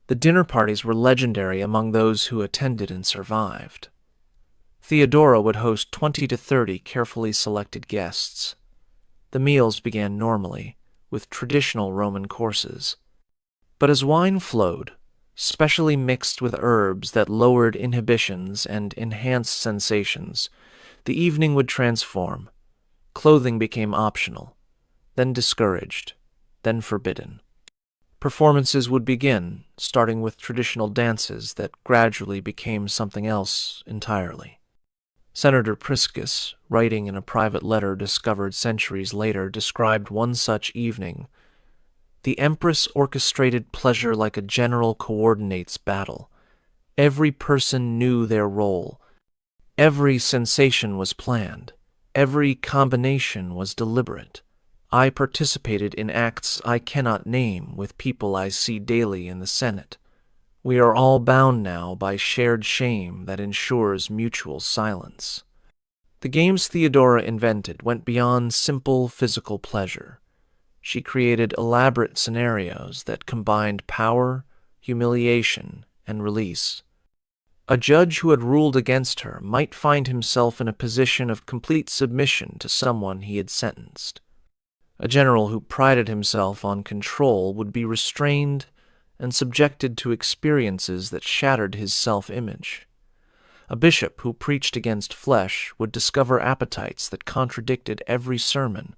The dinner parties were legendary among those who attended and survived. Theodora would host 20 to 30 carefully selected guests. The meals began normally, with traditional Roman courses. But as wine flowed, specially mixed with herbs that lowered inhibitions and enhanced sensations, the evening would transform. Clothing became optional, then discouraged, then forbidden. Performances would begin, starting with traditional dances that gradually became something else entirely. Senator Priscus, writing in a private letter discovered centuries later, described one such evening. The Empress orchestrated pleasure like a general coordinates battle. Every person knew their role. Every sensation was planned. Every combination was deliberate. I participated in acts I cannot name with people I see daily in the Senate. We are all bound now by shared shame that ensures mutual silence. The games Theodora invented went beyond simple physical pleasure. She created elaborate scenarios that combined power, humiliation, and release. A judge who had ruled against her might find himself in a position of complete submission to someone he had sentenced. A general who prided himself on control would be restrained and subjected to experiences that shattered his self-image. A bishop who preached against flesh would discover appetites that contradicted every sermon.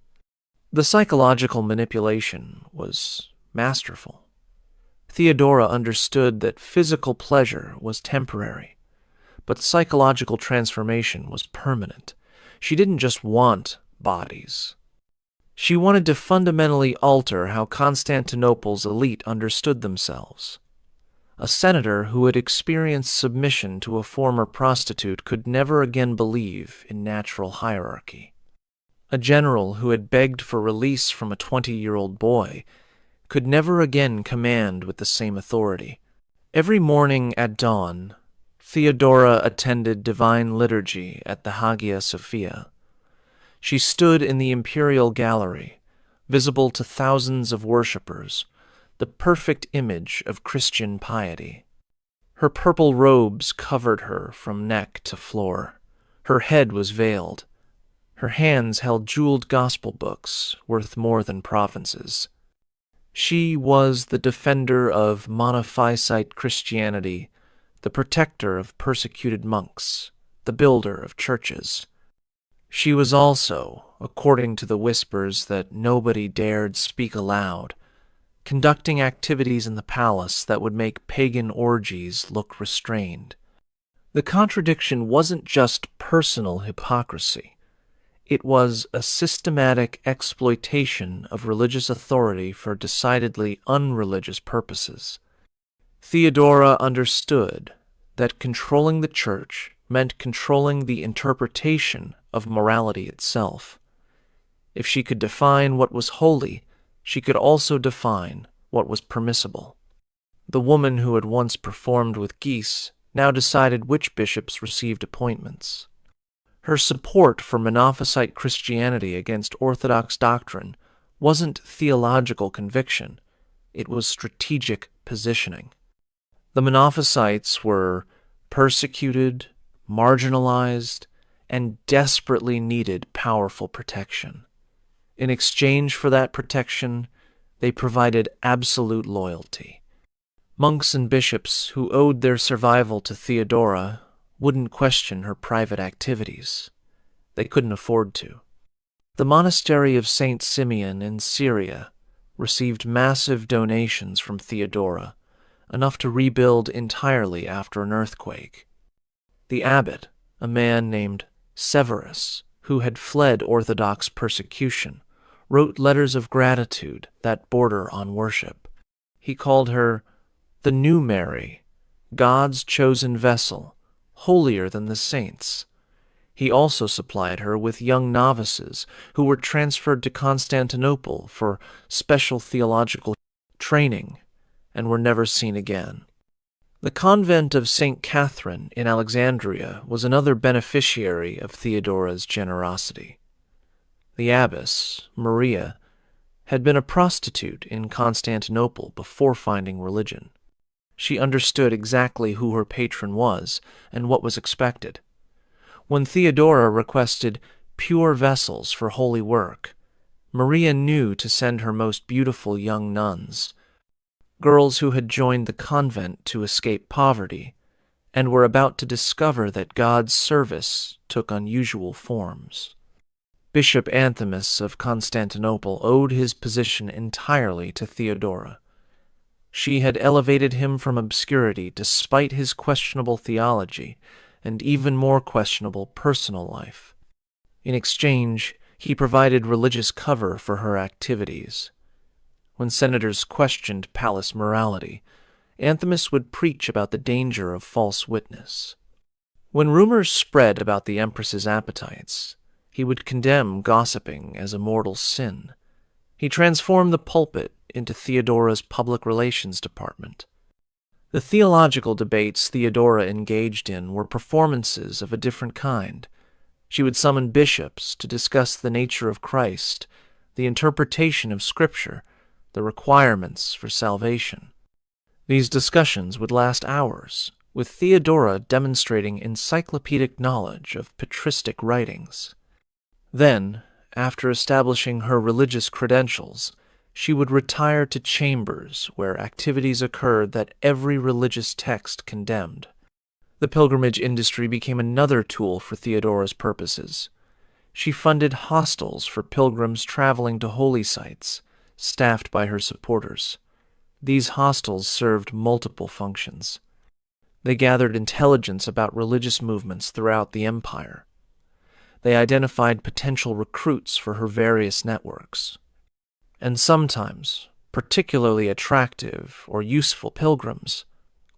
The psychological manipulation was masterful. Theodora understood that physical pleasure was temporary, but psychological transformation was permanent. She didn't just want bodies. She wanted to fundamentally alter how Constantinople's elite understood themselves. A senator who had experienced submission to a former prostitute could never again believe in natural hierarchy. A general who had begged for release from a 20-year-old boy could never again command with the same authority. Every morning at dawn, Theodora attended divine liturgy at the Hagia Sophia. She stood in the imperial gallery, visible to thousands of worshippers, the perfect image of Christian piety. Her purple robes covered her from neck to floor. Her head was veiled. Her hands held jeweled gospel books worth more than provinces. She was the defender of monophysite Christianity, the protector of persecuted monks, the builder of churches. She was also, according to the whispers that nobody dared speak aloud, conducting activities in the palace that would make pagan orgies look restrained. The contradiction wasn't just personal hypocrisy. It was a systematic exploitation of religious authority for decidedly unreligious purposes. Theodora understood that controlling the church meant controlling the interpretation of morality itself. If she could define what was holy, she could also define what was permissible. The woman who had once performed with geese now decided which bishops received appointments. Her support for Monophysite Christianity against Orthodox doctrine wasn't theological conviction, it was strategic positioning. The Monophysites were persecuted, marginalized, and desperately needed powerful protection. In exchange for that protection, they provided absolute loyalty. Monks and bishops who owed their survival to Theodora wouldn't question her private activities. They couldn't afford to. The monastery of St. Simeon in Syria received massive donations from Theodora, enough to rebuild entirely after an earthquake. The abbot, a man named Severus, who had fled Orthodox persecution, wrote letters of gratitude that border on worship. He called her the new Mary, God's chosen vessel, holier than the saints. He also supplied her with young novices who were transferred to Constantinople for special theological training and were never seen again. The convent of St. Catherine in Alexandria was another beneficiary of Theodora's generosity. The abbess, Maria, had been a prostitute in Constantinople before finding religion. She understood exactly who her patron was and what was expected. When Theodora requested pure vessels for holy work, Maria knew to send her most beautiful young nuns, girls who had joined the convent to escape poverty and were about to discover that God's service took unusual forms. Bishop Anthimus of Constantinople owed his position entirely to Theodora. She had elevated him from obscurity despite his questionable theology and even more questionable personal life. In exchange, he provided religious cover for her activities. When senators questioned palace morality, Anthimus would preach about the danger of false witness. When rumors spread about the empress's appetites, he would condemn gossiping as a mortal sin. He transformed the pulpit into Theodora's public relations department. The theological debates Theodora engaged in were performances of a different kind. She would summon bishops to discuss the nature of Christ, the interpretation of Scripture, the requirements for salvation. These discussions would last hours, with Theodora demonstrating encyclopedic knowledge of patristic writings. Then, after establishing her religious credentials, she would retire to chambers where activities occurred that every religious text condemned. The pilgrimage industry became another tool for Theodora's purposes. She funded hostels for pilgrims traveling to holy sites, staffed by her supporters. These hostels served multiple functions. They gathered intelligence about religious movements throughout the empire. They identified potential recruits for her various networks. And sometimes, particularly attractive or useful pilgrims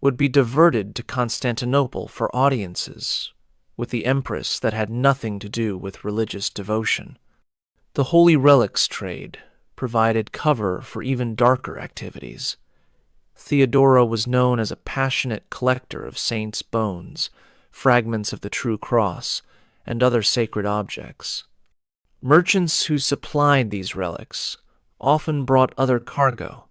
would be diverted to Constantinople for audiences with the empress that had nothing to do with religious devotion. The holy relics trade provided cover for even darker activities. Theodora was known as a passionate collector of saints' bones, fragments of the true cross, and other sacred objects. Merchants who supplied these relics often brought other cargo.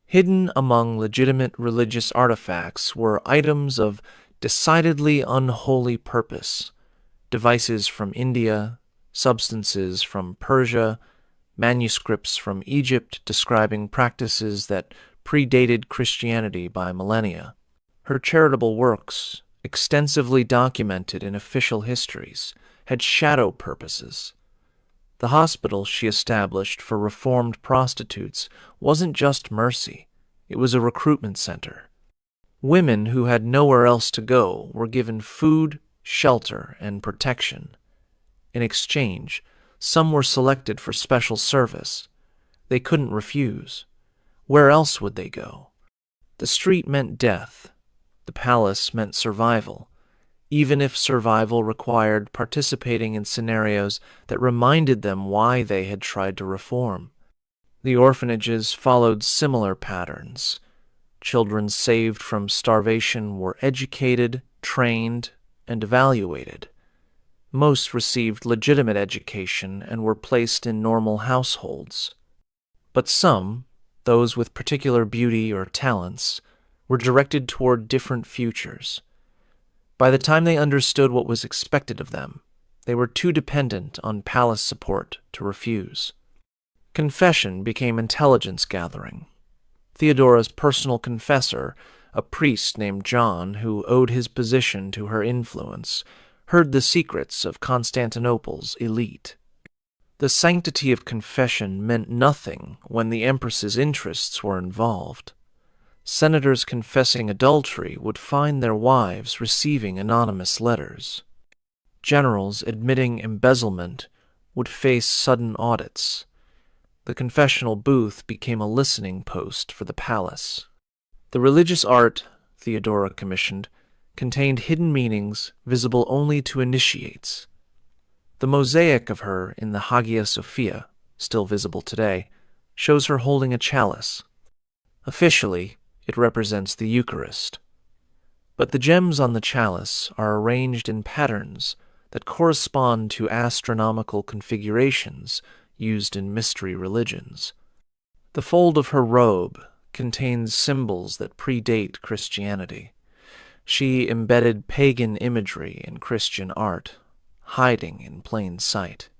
Hidden among legitimate religious artifacts were items of decidedly unholy purpose, devices from India, substances from Persia, manuscripts from Egypt describing practices that predated Christianity by millennia. Her charitable works, extensively documented in official histories, had shadow purposes. The hospital she established for reformed prostitutes wasn't just mercy, it was a recruitment center. Women who had nowhere else to go were given food, shelter, and protection. In exchange, some were selected for special service. They couldn't refuse. Where else would they go? The street meant death. The palace meant survival, even if survival required participating in scenarios that reminded them why they had tried to reform. The orphanages followed similar patterns. Children saved from starvation were educated, trained, and evaluated. Most received legitimate education and were placed in normal households. But some, those with particular beauty or talents, were directed toward different futures. By the time they understood what was expected of them, they were too dependent on palace support to refuse. Confession became intelligence gathering. Theodora's personal confessor, a priest named John who owed his position to her influence, heard the secrets of Constantinople's elite. The sanctity of confession meant nothing when the empress's interests were involved. Senators confessing adultery would find their wives receiving anonymous letters. Generals admitting embezzlement would face sudden audits. The confessional booth became a listening post for the palace. The religious art Theodora commissioned contained hidden meanings visible only to initiates. The mosaic of her in the Hagia Sophia, still visible today, shows her holding a chalice. Officially, it represents the Eucharist. But the gems on the chalice are arranged in patterns that correspond to astronomical configurations used in mystery religions. The fold of her robe contains symbols that predate Christianity. She embedded pagan imagery in Christian art, hiding in plain sight.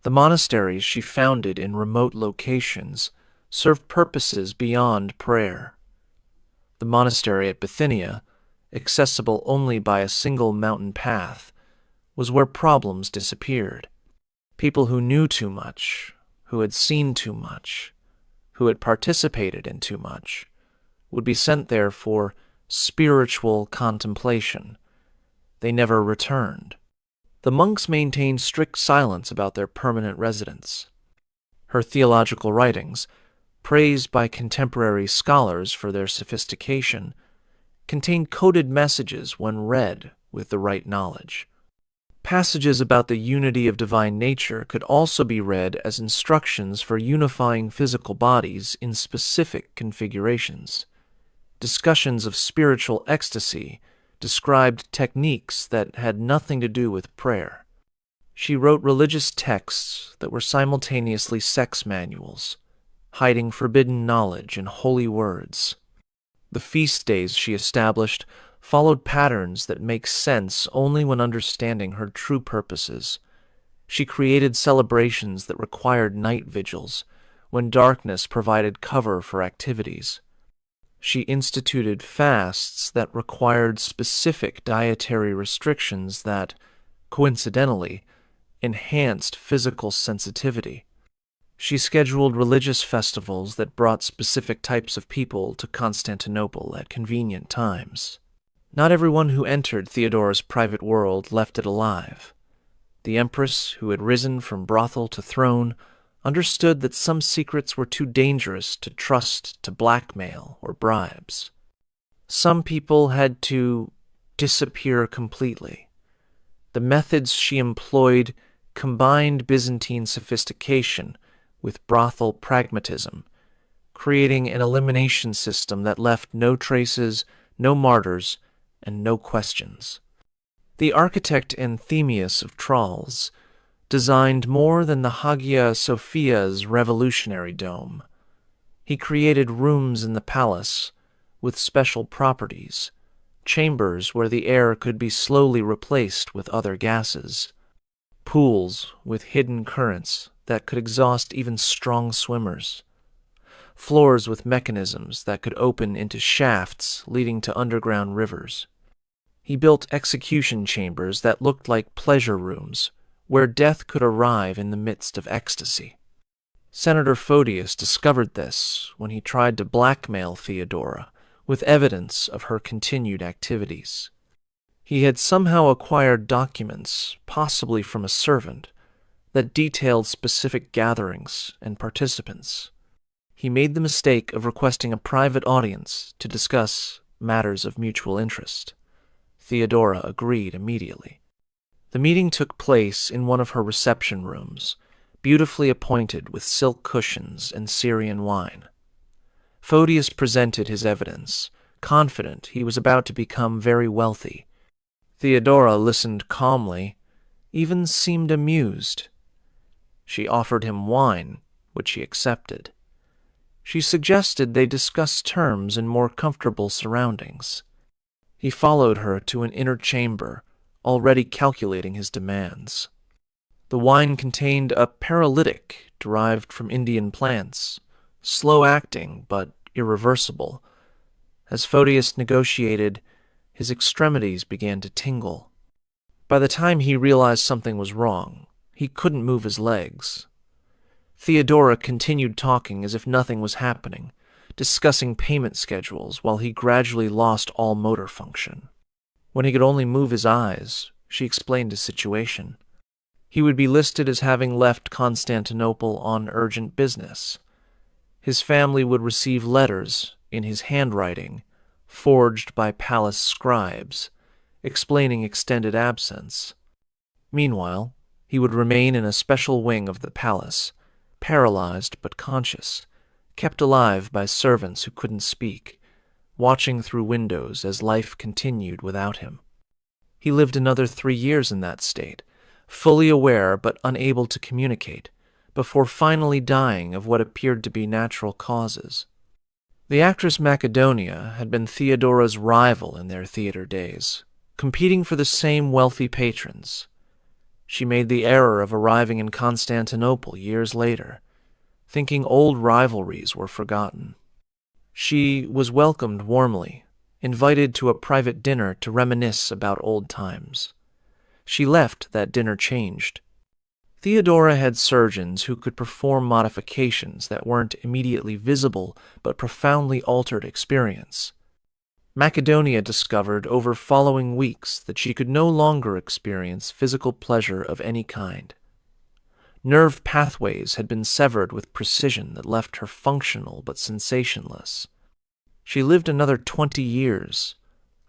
The monasteries she founded in remote locations served purposes beyond prayer. The monastery at Bithynia, accessible only by a single mountain path, was where problems disappeared. People who knew too much, who had seen too much, who had participated in too much, would be sent there for spiritual contemplation. They never returned. The monks maintained strict silence about their permanent residence. Her theological writings, praised by contemporary scholars for their sophistication, contained coded messages when read with the right knowledge. Passages about the unity of divine nature could also be read as instructions for unifying physical bodies in specific configurations. Discussions of spiritual ecstasy described techniques that had nothing to do with prayer. She wrote religious texts that were simultaneously sex manuals, hiding forbidden knowledge in holy words. The feast days she established followed patterns that make sense only when understanding her true purposes. She created celebrations that required night vigils, when darkness provided cover for activities. She instituted fasts that required specific dietary restrictions that, coincidentally, enhanced physical sensitivity. She scheduled religious festivals that brought specific types of people to Constantinople at convenient times. Not everyone who entered Theodora's private world left it alive. The empress, who had risen from brothel to throne, understood that some secrets were too dangerous to trust to blackmail or bribes. Some people had to disappear completely. The methods she employed combined Byzantine sophistication with brothel pragmatism, creating an elimination system that left no traces, no martyrs, and no questions. The architect Anthemius of Tralles designed more than the Hagia Sophia's revolutionary dome. He created rooms in the palace with special properties, chambers where the air could be slowly replaced with other gases, pools with hidden currents that could exhaust even strong swimmers, floors with mechanisms that could open into shafts leading to underground rivers. He built execution chambers that looked like pleasure rooms, where death could arrive in the midst of ecstasy. Senator Photius discovered this when he tried to blackmail Theodora with evidence of her continued activities. He had somehow acquired documents, possibly from a servant, that detailed specific gatherings and participants. He made the mistake of requesting a private audience to discuss matters of mutual interest. Theodora agreed immediately. The meeting took place in one of her reception rooms, beautifully appointed with silk cushions and Syrian wine. Photius presented his evidence, confident he was about to become very wealthy. Theodora listened calmly, even seemed amused. She offered him wine, which he accepted. She suggested they discuss terms in more comfortable surroundings. He followed her to an inner chamber, already calculating his demands. The wine contained a paralytic derived from Indian plants, slow-acting but irreversible. As Photius negotiated, his extremities began to tingle. By the time he realized something was wrong, he couldn't move his legs. Theodora continued talking as if nothing was happening, discussing payment schedules while he gradually lost all motor function. When he could only move his eyes, she explained his situation. He would be listed as having left Constantinople on urgent business. His family would receive letters in his handwriting, forged by palace scribes, explaining extended absence. Meanwhile, he would remain in a special wing of the palace, paralyzed but conscious, kept alive by servants who couldn't speak, watching through windows as life continued without him. He lived another 3 years in that state, fully aware but unable to communicate, before finally dying of what appeared to be natural causes. The actress Macedonia had been Theodora's rival in their theater days, competing for the same wealthy patrons. She made the error of arriving in Constantinople years later, thinking old rivalries were forgotten. She was welcomed warmly, invited to a private dinner to reminisce about old times. She left that dinner changed. Theodora had surgeons who could perform modifications that weren't immediately visible but profoundly altered experience. Macedonia discovered over following weeks that she could no longer experience physical pleasure of any kind. Nerve pathways had been severed with precision that left her functional but sensationless. She lived another 20 years,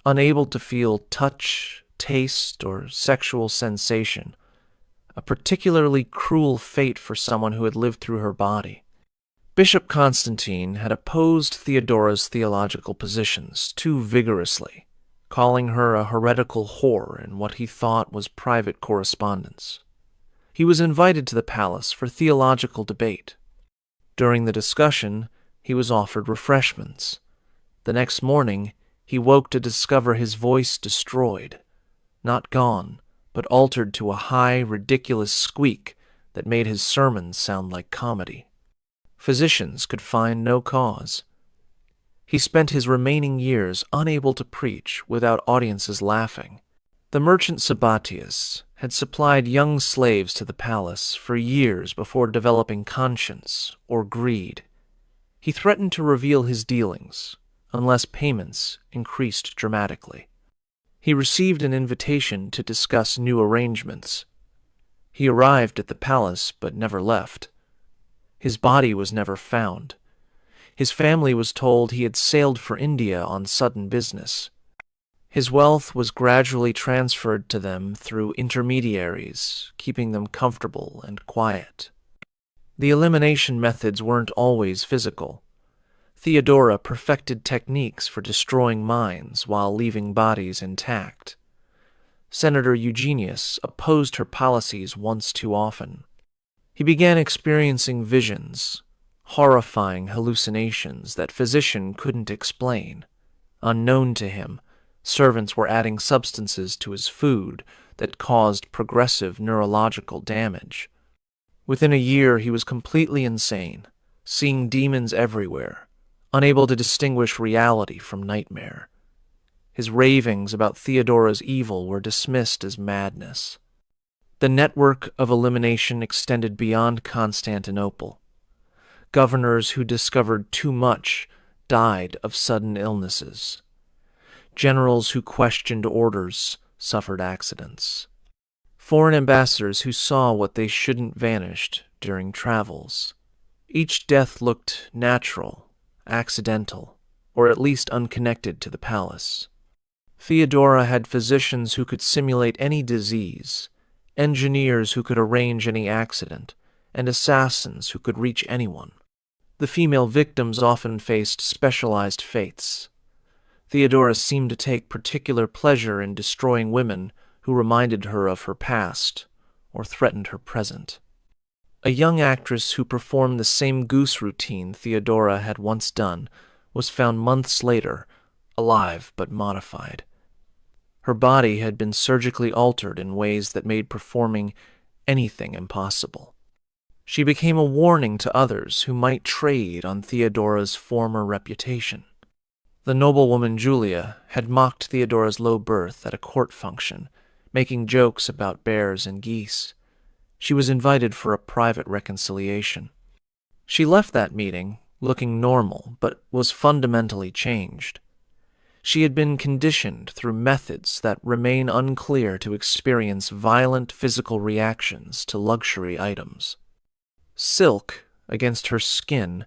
unable to feel touch, taste, or sexual sensation, a particularly cruel fate for someone who had lived through her body. Bishop Constantine had opposed Theodora's theological positions too vigorously, calling her a heretical whore in what he thought was private correspondence. He was invited to the palace for theological debate. During the discussion, he was offered refreshments. The next morning, he woke to discover his voice destroyed, not gone, but altered to a high, ridiculous squeak that made his sermons sound like comedy. Physicians could find no cause. He spent his remaining years unable to preach without audiences laughing. The merchant Sabbatius had supplied young slaves to the palace for years before developing conscience or greed. He threatened to reveal his dealings unless payments increased dramatically. He received an invitation to discuss new arrangements. He arrived at the palace but never left. His body was never found. His family was told he had sailed for India on sudden business. His wealth was gradually transferred to them through intermediaries, keeping them comfortable and quiet. The elimination methods weren't always physical. Theodora perfected techniques for destroying minds while leaving bodies intact. Senator Eugenius opposed her policies once too often. He began experiencing visions, horrifying hallucinations that physicians couldn't explain. Unknown to him, servants were adding substances to his food that caused progressive neurological damage. Within a year, he was completely insane, seeing demons everywhere, unable to distinguish reality from nightmare. His ravings about Theodora's evil were dismissed as madness. The network of elimination extended beyond Constantinople. Governors who discovered too much died of sudden illnesses. Generals who questioned orders suffered accidents. Foreign ambassadors who saw what they shouldn't vanished during travels. Each death looked natural, accidental, or at least unconnected to the palace. Theodora had physicians who could simulate any disease, engineers who could arrange any accident, and assassins who could reach anyone. The female victims often faced specialized fates. Theodora seemed to take particular pleasure in destroying women who reminded her of her past or threatened her present. A young actress who performed the same goose routine Theodora had once done was found months later, alive but modified. Her body had been surgically altered in ways that made performing anything impossible. She became a warning to others who might trade on Theodora's former reputation. The noblewoman Julia had mocked Theodora's low birth at a court function, making jokes about bears and geese. She was invited for a private reconciliation. She left that meeting looking normal, but was fundamentally changed. She had been conditioned through methods that remain unclear to experience violent physical reactions to luxury items. Silk against her skin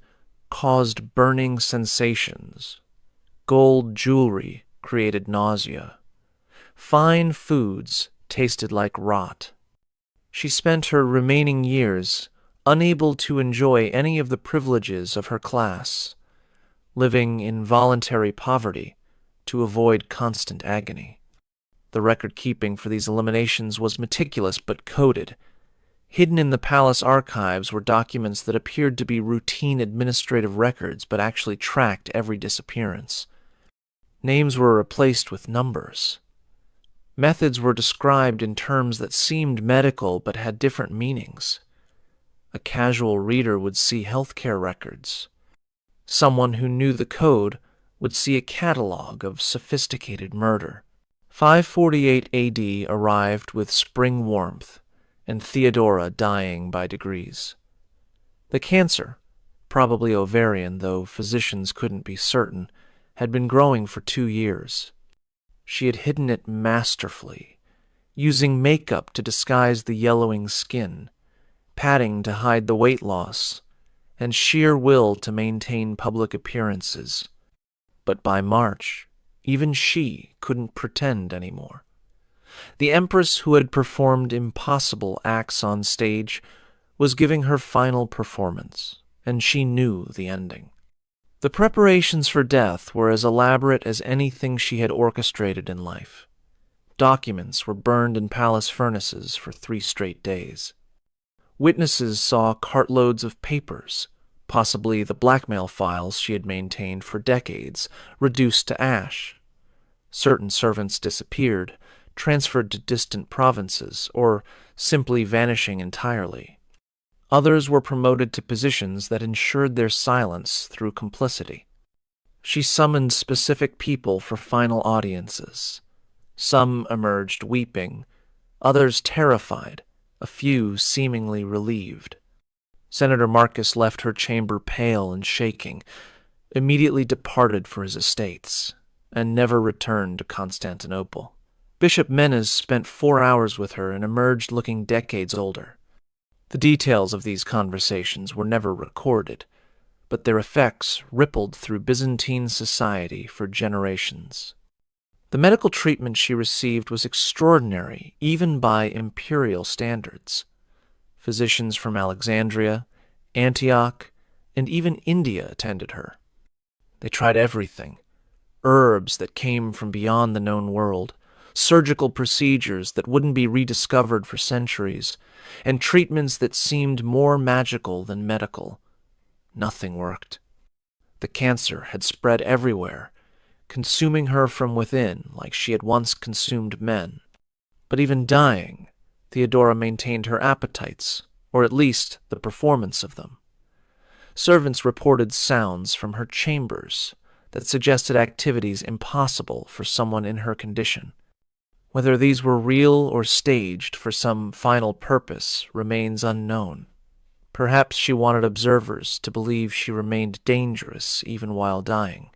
caused burning sensations. Gold jewelry created nausea. Fine foods tasted like rot. She spent her remaining years unable to enjoy any of the privileges of her class, living in voluntary poverty to avoid constant agony. The record-keeping for these eliminations was meticulous but coded. Hidden in the palace archives were documents that appeared to be routine administrative records but actually tracked every disappearance. Names were replaced with numbers. Methods were described in terms that seemed medical but had different meanings. A casual reader would see healthcare records. Someone who knew the code would see a catalog of sophisticated murder. 548 AD arrived with spring warmth, and Theodora dying by degrees. The cancer, probably ovarian though physicians couldn't be certain, had been growing for 2 years. She had hidden it masterfully, using makeup to disguise the yellowing skin, padding to hide the weight loss, and sheer will to maintain public appearances. But by March, even she couldn't pretend anymore. The Empress who had performed impossible acts on stage was giving her final performance, and she knew the ending. The preparations for death were as elaborate as anything she had orchestrated in life. Documents were burned in palace furnaces for 3 straight days. Witnesses saw cartloads of papers, possibly the blackmail files she had maintained for decades, reduced to ash. Certain servants disappeared, transferred to distant provinces, or simply vanishing entirely. Others were promoted to positions that ensured their silence through complicity. She summoned specific people for final audiences. Some emerged weeping, others terrified, a few seemingly relieved. Senator Marcus left her chamber pale and shaking, immediately departed for his estates, and never returned to Constantinople. Bishop Menes spent 4 hours with her and emerged looking decades older. The details of these conversations were never recorded, but their effects rippled through Byzantine society for generations. The medical treatment she received was extraordinary, even by imperial standards. Physicians from Alexandria, Antioch, and even India attended her. They tried everything: herbs that came from beyond the known world, surgical procedures that wouldn't be rediscovered for centuries, and treatments that seemed more magical than medical. Nothing worked. The cancer had spread everywhere, consuming her from within like she had once consumed men. But even dying, Theodora maintained her appetites, or at least the performance of them. Servants reported sounds from her chambers that suggested activities impossible for someone in her condition. Whether these were real or staged for some final purpose remains unknown. Perhaps she wanted observers to believe she remained dangerous even while dying.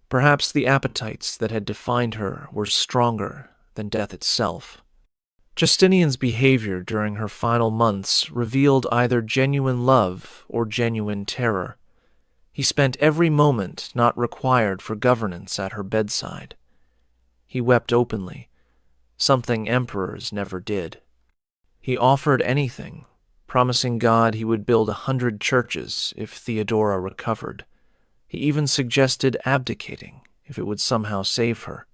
Perhaps the appetites that had defined her were stronger than death itself. Justinian's behavior during her final months revealed either genuine love or genuine terror. He spent every moment not required for governance at her bedside. He wept openly, something emperors never did. He offered anything, promising God he would build 100 churches if Theodora recovered. He even suggested abdicating if it would somehow save her.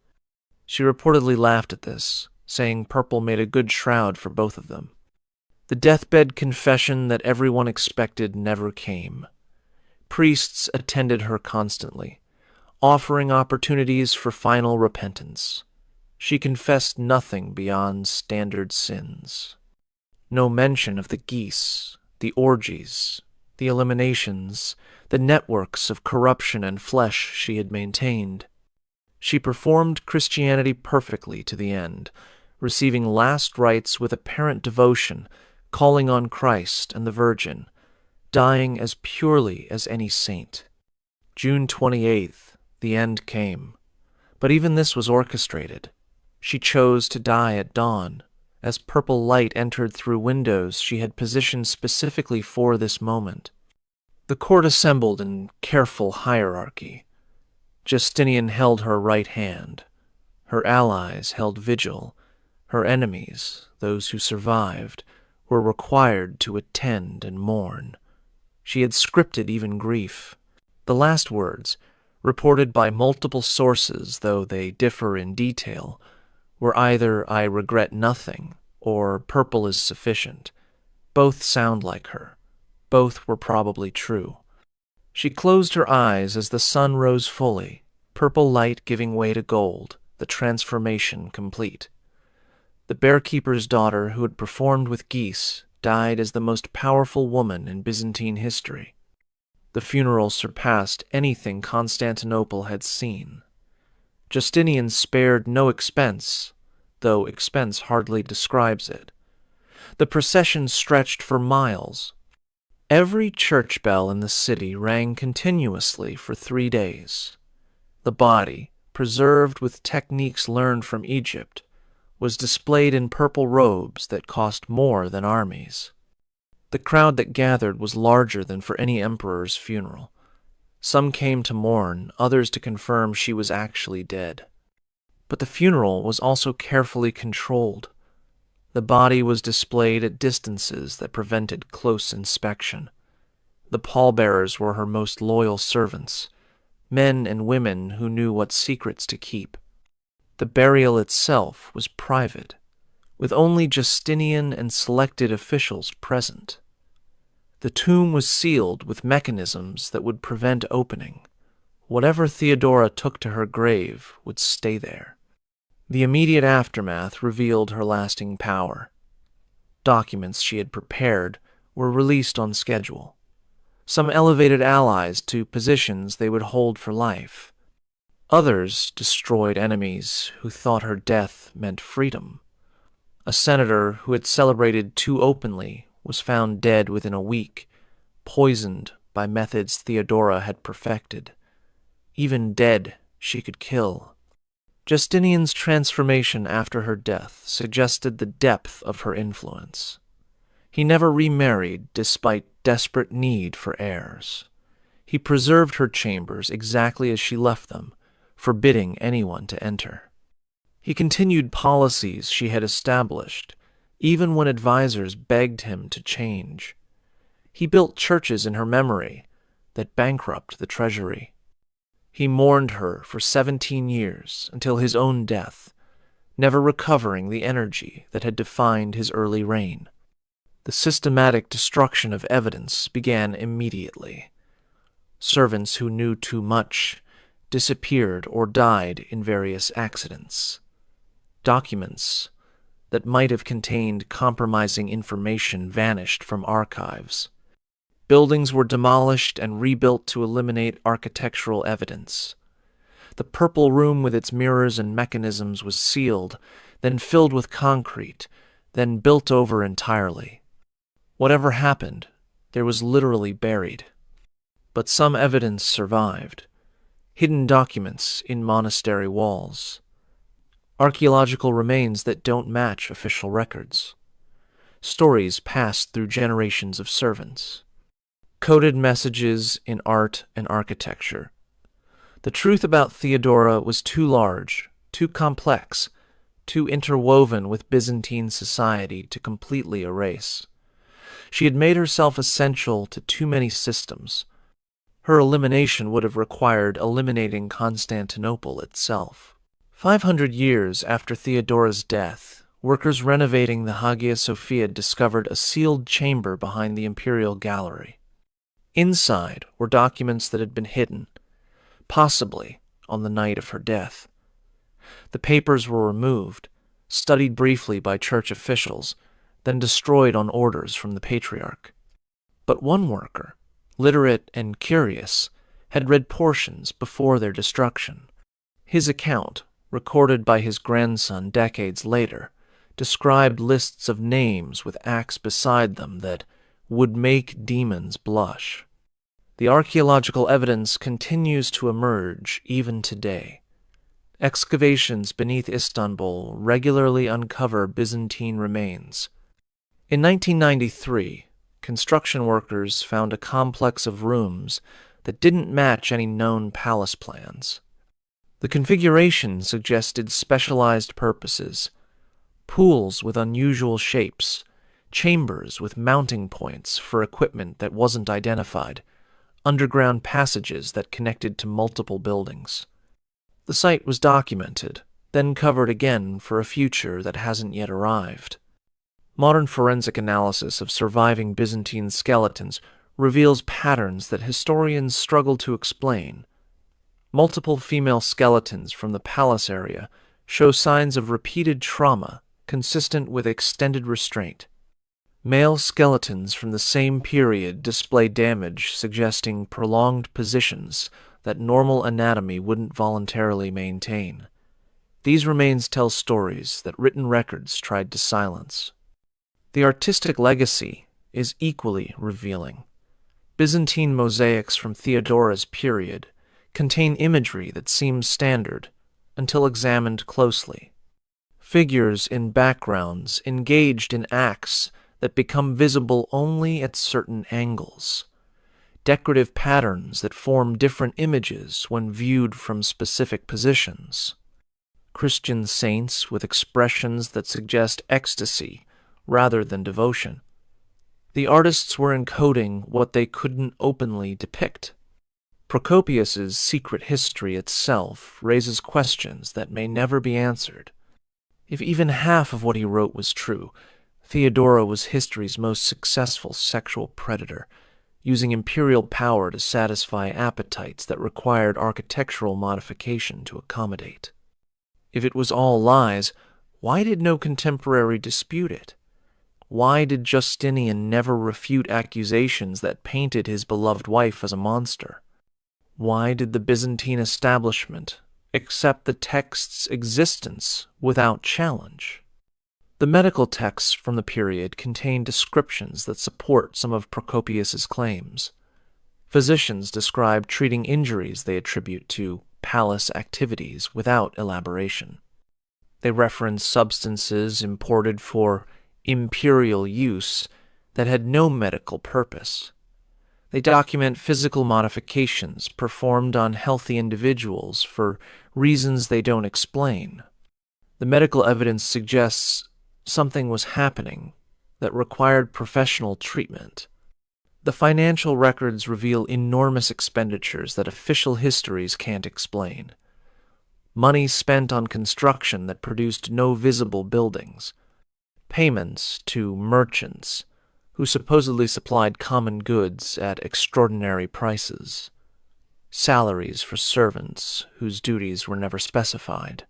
She reportedly laughed at this, saying purple made a good shroud for both of them. The deathbed confession that everyone expected never came. Priests attended her constantly, offering opportunities for final repentance. She confessed nothing beyond standard sins. No mention of the geese, the orgies, the eliminations, the networks of corruption and flesh she had maintained. She performed Christianity perfectly to the end, receiving last rites with apparent devotion, calling on Christ and the Virgin, dying as purely as any saint. June 28th, the end came. But even this was orchestrated. She chose to die at dawn, as purple light entered through windows she had positioned specifically for this moment. The court assembled in careful hierarchy. Justinian held her right hand. Her allies held vigil. Her enemies, those who survived, were required to attend and mourn. She had scripted even grief. The last words, reported by multiple sources though they differ in detail, were either "I regret nothing" or "purple is sufficient." Both sound like her. Both were probably true. She closed her eyes as the sun rose fully, purple light giving way to gold, the transformation complete. The bearkeeper's daughter who had performed with geese died as the most powerful woman in Byzantine history. The funeral surpassed anything Constantinople had seen. Justinian spared no expense, though expense hardly describes it. The procession stretched for miles. Every church bell in the city rang continuously for 3 days. The body, preserved with techniques learned from Egypt, was displayed in purple robes that cost more than armies. The crowd that gathered was larger than for any emperor's funeral. Some came to mourn, others to confirm she was actually dead. But the funeral was also carefully controlled. The body was displayed at distances that prevented close inspection. The pallbearers were her most loyal servants, men and women who knew what secrets to keep. The burial itself was private, with only Justinian and selected officials present. The tomb was sealed with mechanisms that would prevent opening. Whatever Theodora took to her grave would stay there. The immediate aftermath revealed her lasting power. Documents she had prepared were released on schedule. Some elevated allies to positions they would hold for life. Others destroyed enemies who thought her death meant freedom. A senator who had celebrated too openly was found dead within a week, poisoned by methods Theodora had perfected. Even dead, she could kill. Justinian's transformation after her death suggested the depth of her influence. He never remarried despite desperate need for heirs. He preserved her chambers exactly as she left them, forbidding anyone to enter. He continued policies she had established, even when advisors begged him to change. He built churches in her memory that bankrupt the treasury. He mourned her for 17 years until his own death, never recovering the energy that had defined his early reign. The systematic destruction of evidence began immediately. Servants who knew too much disappeared or died in various accidents. Documents that might have contained compromising information vanished from archives. Buildings were demolished and rebuilt to eliminate architectural evidence. The purple room with its mirrors and mechanisms was sealed, then filled with concrete, then built over entirely. Whatever happened, there was literally buried. But some evidence survived. Hidden documents in monastery walls. Archaeological remains that don't match official records. Stories passed through generations of servants. coded messages in art and architecture. The truth about Theodora was too large, too complex, too interwoven with Byzantine society to completely erase. She had made herself essential to too many systems. Her elimination would have required eliminating Constantinople itself. 500 years after Theodora's death, workers renovating the Hagia Sophia discovered a sealed chamber behind the Imperial Gallery. Inside were documents that had been hidden, possibly on the night of her death. The papers were removed, studied briefly by church officials, then destroyed on orders from the Patriarch. But one worker, literate and curious, had read portions before their destruction. His account, recorded by his grandson decades later, described lists of names with acts beside them that would make demons blush. The archaeological evidence continues to emerge even today. Excavations beneath Istanbul regularly uncover Byzantine remains. In 1993, construction workers found a complex of rooms that didn't match any known palace plans. The configuration suggested specialized purposes: pools with unusual shapes, chambers with mounting points for equipment that wasn't identified, underground passages that connected to multiple buildings. The site was documented, then covered again for a future that hasn't yet arrived. Modern forensic analysis of surviving Byzantine skeletons reveals patterns that historians struggle to explain. Multiple female skeletons from the palace area show signs of repeated trauma consistent with extended restraint. Male skeletons from the same period display damage suggesting prolonged positions that normal anatomy wouldn't voluntarily maintain. These remains tell stories that written records tried to silence. The artistic legacy is equally revealing. Byzantine mosaics from Theodora's period contain imagery that seems standard until examined closely. Figures in backgrounds engaged in acts that become visible only at certain angles. Decorative patterns that form different images when viewed from specific positions. Christian saints with expressions that suggest ecstasy rather than devotion. The artists were encoding what they couldn't openly depict. Procopius's secret history itself raises questions that may never be answered. If even half of what he wrote was true, Theodora was history's most successful sexual predator, using imperial power to satisfy appetites that required architectural modification to accommodate. If it was all lies, why did no contemporary dispute it? Why did Justinian never refute accusations that painted his beloved wife as a monster? Why did the Byzantine establishment accept the text's existence without challenge? The medical texts from the period contain descriptions that support some of Procopius's claims. Physicians describe treating injuries they attribute to palace activities without elaboration. They reference substances imported for imperial use that had no medical purpose. They document physical modifications performed on healthy individuals for reasons they don't explain. The medical evidence suggests something was happening that required professional treatment. The financial records reveal enormous expenditures that official histories can't explain. Money spent on construction that produced no visible buildings. Payments to merchants who supposedly supplied common goods at extraordinary prices. Salaries for servants whose duties were never specified.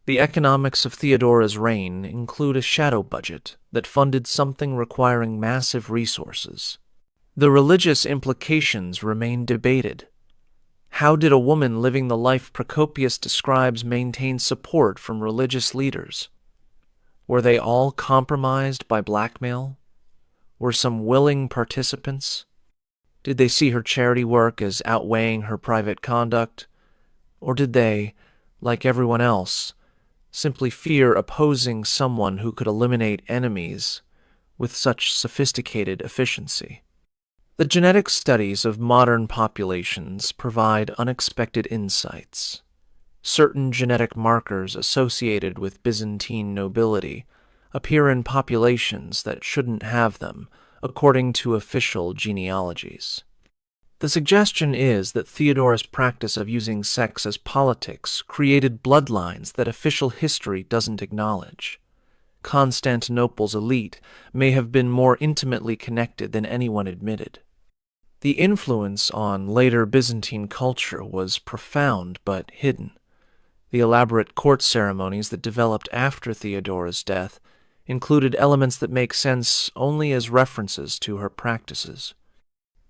The economics of Theodora's reign include a shadow budget that funded something requiring massive resources. The religious implications remain debated. How did a woman living the life Procopius describes maintain support from religious leaders? Were they all compromised by blackmail? Were some willing participants? Did they see her charity work as outweighing her private conduct? Or did they, like everyone else, simply fear opposing someone who could eliminate enemies with such sophisticated efficiency? The genetic studies of modern populations provide unexpected insights. Certain genetic markers associated with Byzantine nobility appear in populations that shouldn't have them, according to official genealogies. The suggestion is that Theodora's practice of using sex as politics created bloodlines that official history doesn't acknowledge. Constantinople's elite may have been more intimately connected than anyone admitted. The influence on later Byzantine culture was profound but hidden. The elaborate court ceremonies that developed after Theodora's death included elements that make sense only as references to her practices.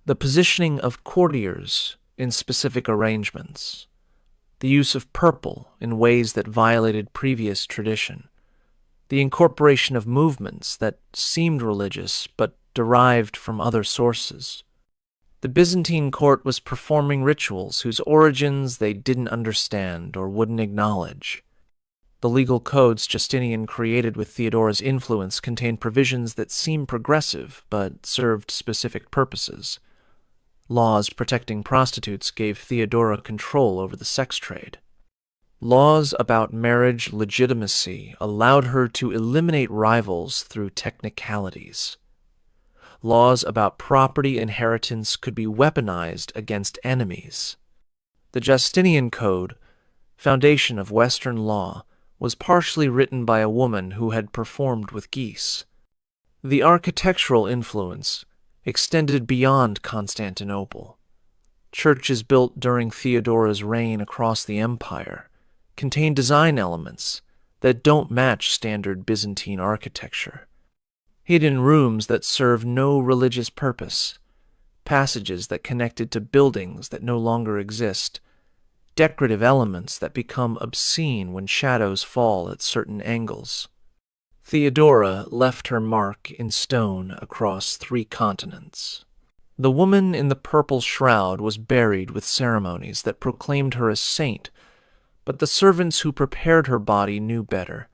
The positioning of courtiers in specific arrangements, the use of purple in ways that violated previous tradition, the incorporation of movements that seemed religious but derived from other sources. The Byzantine court was performing rituals whose origins they didn't understand or wouldn't acknowledge. The legal codes Justinian created with Theodora's influence contained provisions that seemed progressive but served specific purposes. Laws protecting prostitutes gave Theodora control over the sex trade. Laws about marriage legitimacy allowed her to eliminate rivals through technicalities. Laws about property inheritance could be weaponized against enemies. The Justinian Code, foundation of Western law, was partially written by a woman who had performed with geese. The architectural influence extended beyond Constantinople. Churches built during Theodora's reign across the empire contain design elements that don't match standard Byzantine architecture. Hidden rooms that serve no religious purpose, passages that connected to buildings that no longer exist, decorative elements that become obscene when shadows fall at certain angles. Theodora left her mark in stone across 3 continents. The woman in the purple shroud was buried with ceremonies that proclaimed her a saint, but the servants who prepared her body knew better.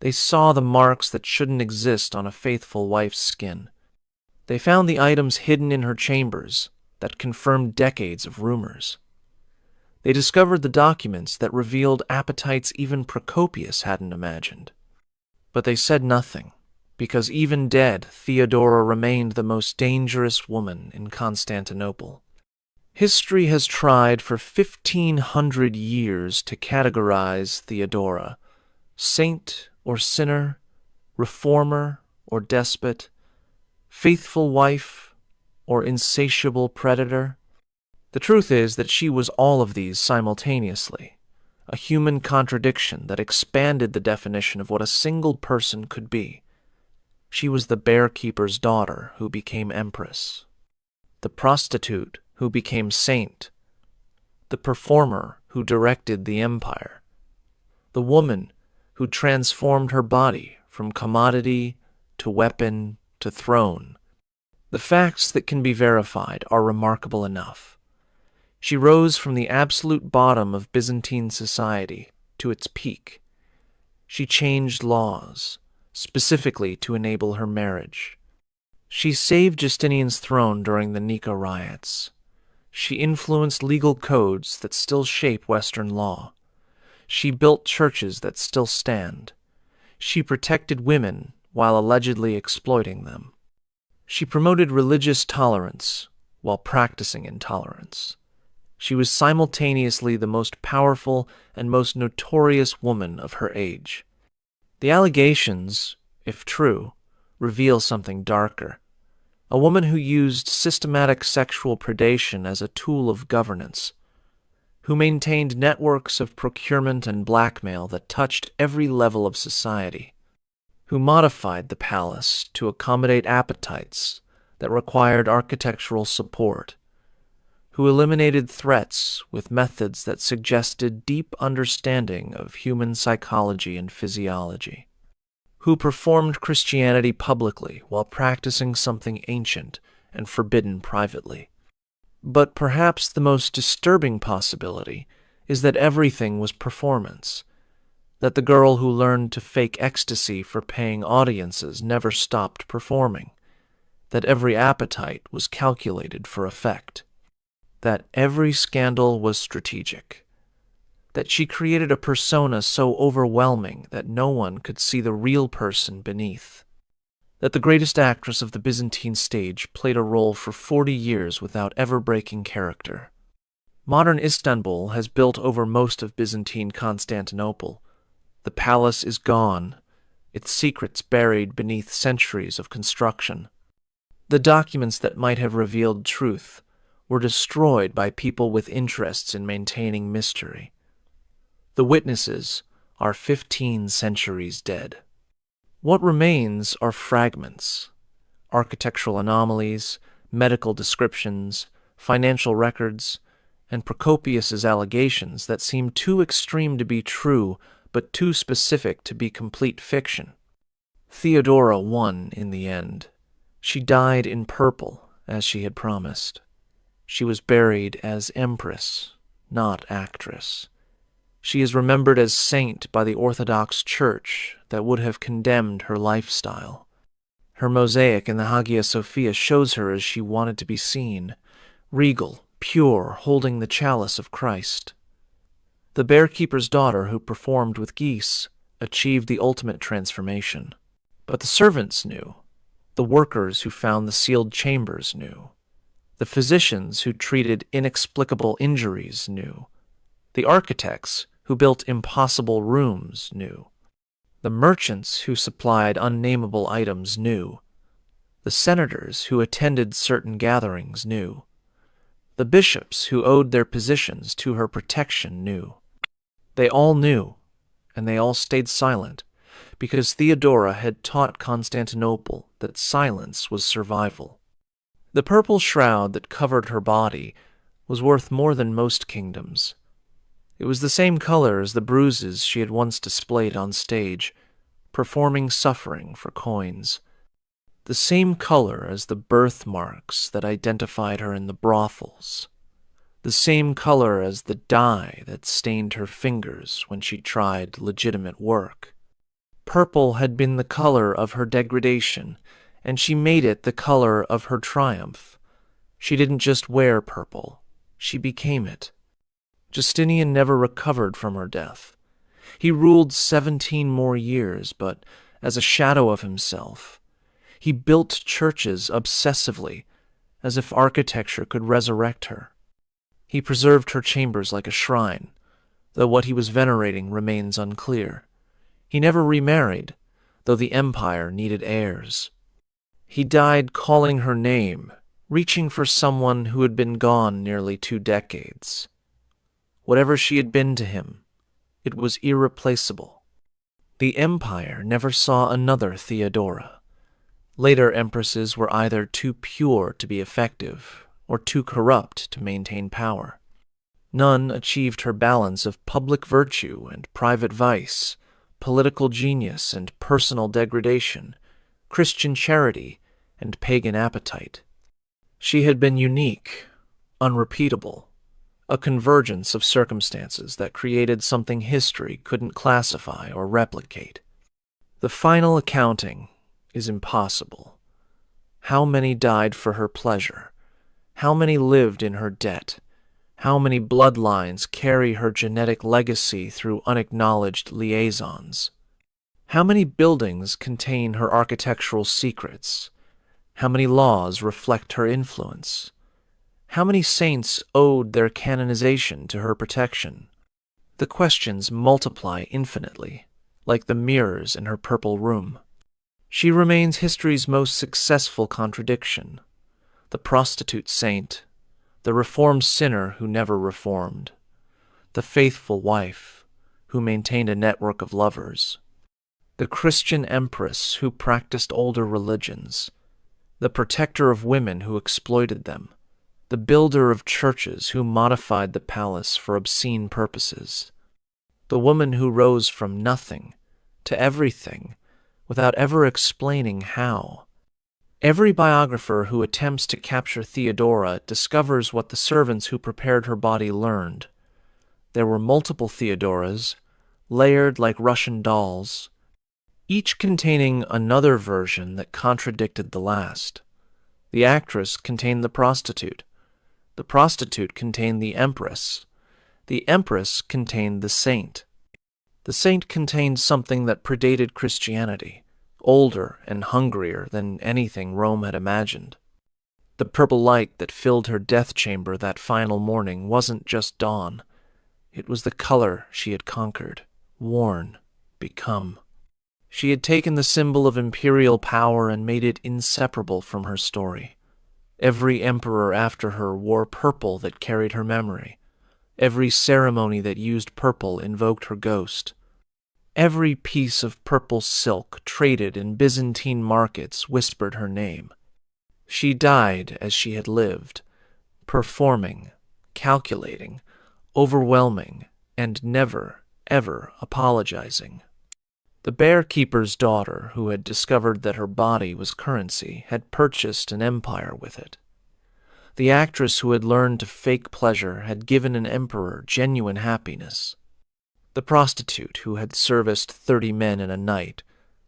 They saw the marks that shouldn't exist on a faithful wife's skin. They found the items hidden in her chambers that confirmed decades of rumors. They discovered the documents that revealed appetites even Procopius hadn't imagined. But they said nothing, because even dead, Theodora remained the most dangerous woman in Constantinople. History has tried for 1,500 years to categorize Theodora, saint or sinner, reformer or despot, faithful wife or insatiable predator. The truth is that she was all of these simultaneously, a human contradiction that expanded the definition of what a single person could be. She was the bear-keeper's daughter who became empress, the prostitute who became saint, the performer who directed the empire, the woman who transformed her body from commodity to weapon to throne. The facts that can be verified are remarkable enough. She rose from the absolute bottom of Byzantine society to its peak. She changed laws, specifically to enable her marriage. She saved Justinian's throne during the Nika riots. She influenced legal codes that still shape Western law. She built churches that still stand. She protected women while allegedly exploiting them. She promoted religious tolerance while practicing intolerance. She was simultaneously the most powerful and most notorious woman of her age. The allegations, if true, reveal something darker. A woman who used systematic sexual predation as a tool of governance, who maintained networks of procurement and blackmail that touched every level of society, who modified the palace to accommodate appetites that required architectural support, who eliminated threats with methods that suggested deep understanding of human psychology and physiology, who performed Christianity publicly while practicing something ancient and forbidden privately. But perhaps the most disturbing possibility is that everything was performance, that the girl who learned to fake ecstasy for paying audiences never stopped performing, that every appetite was calculated for effect, that every scandal was strategic, that she created a persona so overwhelming that no one could see the real person beneath, that the greatest actress of the Byzantine stage played a role for 40 years without ever breaking character. Modern Istanbul has built over most of Byzantine Constantinople. The palace is gone, its secrets buried beneath centuries of construction. The documents that might have revealed truth were destroyed by people with interests in maintaining mystery. The witnesses are 15 centuries dead. What remains are fragments, architectural anomalies, medical descriptions, financial records, and Procopius's allegations that seem too extreme to be true but too specific to be complete fiction. Theodora won in the end. She died in purple, as she had promised. She was buried as empress, not actress. She is remembered as saint by the Orthodox Church that would have condemned her lifestyle. Her mosaic in the Hagia Sophia shows her as she wanted to be seen, regal, pure, holding the chalice of Christ. The bearkeeper's daughter who performed with geese achieved the ultimate transformation. But the servants knew. The workers who found the sealed chambers knew. The physicians who treated inexplicable injuries knew. The architects who built impossible rooms knew. The merchants who supplied unnameable items knew. The senators who attended certain gatherings knew. The bishops who owed their positions to her protection knew. They all knew, and they all stayed silent, because Theodora had taught Constantinople that silence was survival. The purple shroud that covered her body was worth more than most kingdoms. It was the same color as the bruises she had once displayed on stage, performing suffering for coins. The same color as the birthmarks that identified her in the brothels. The same color as the dye that stained her fingers when she tried legitimate work. Purple had been the color of her degradation, and she made it the color of her triumph. She didn't just wear purple, she became it. Justinian never recovered from her death. He ruled 17 more years, but as a shadow of himself. He built churches obsessively, as if architecture could resurrect her. He preserved her chambers like a shrine, though what he was venerating remains unclear. He never remarried, though the empire needed heirs. He died calling her name, reaching for someone who had been gone nearly 2 decades. Whatever she had been to him, it was irreplaceable. The empire never saw another Theodora. Later empresses were either too pure to be effective, or too corrupt to maintain power. None achieved her balance of public virtue and private vice, political genius and personal degradation, Christian charity and pagan appetite. She had been unique, unrepeatable, a convergence of circumstances that created something history couldn't classify or replicate. The final accounting is impossible. How many died for her pleasure? How many lived in her debt? How many bloodlines carry her genetic legacy through unacknowledged liaisons? How many buildings contain her architectural secrets? How many laws reflect her influence? How many saints owed their canonization to her protection? The questions multiply infinitely, like the mirrors in her purple room. She remains history's most successful contradiction, the prostitute saint, the reformed sinner who never reformed, the faithful wife who maintained a network of lovers, the Christian empress who practiced older religions, the protector of women who exploited them, the builder of churches who modified the palace for obscene purposes, the woman who rose from nothing to everything without ever explaining how. Every biographer who attempts to capture Theodora discovers what the servants who prepared her body learned. There were multiple Theodoras, layered like Russian dolls, each containing another version that contradicted the last. The actress contained the prostitute. The prostitute contained the empress. The empress contained the saint. The saint contained something that predated Christianity, older and hungrier than anything Rome had imagined. The purple light that filled her death chamber that final morning wasn't just dawn. It was the color she had conquered, worn, become. She had taken the symbol of imperial power and made it inseparable from her story. Every emperor after her wore purple that carried her memory. Every ceremony that used purple invoked her ghost. Every piece of purple silk traded in Byzantine markets whispered her name. She died as she had lived, performing, calculating, overwhelming, and never, ever apologizing. The bear-keeper's daughter, who had discovered that her body was currency, had purchased an empire with it. The actress who had learned to fake pleasure had given an emperor genuine happiness. The prostitute who had serviced 30 men in a night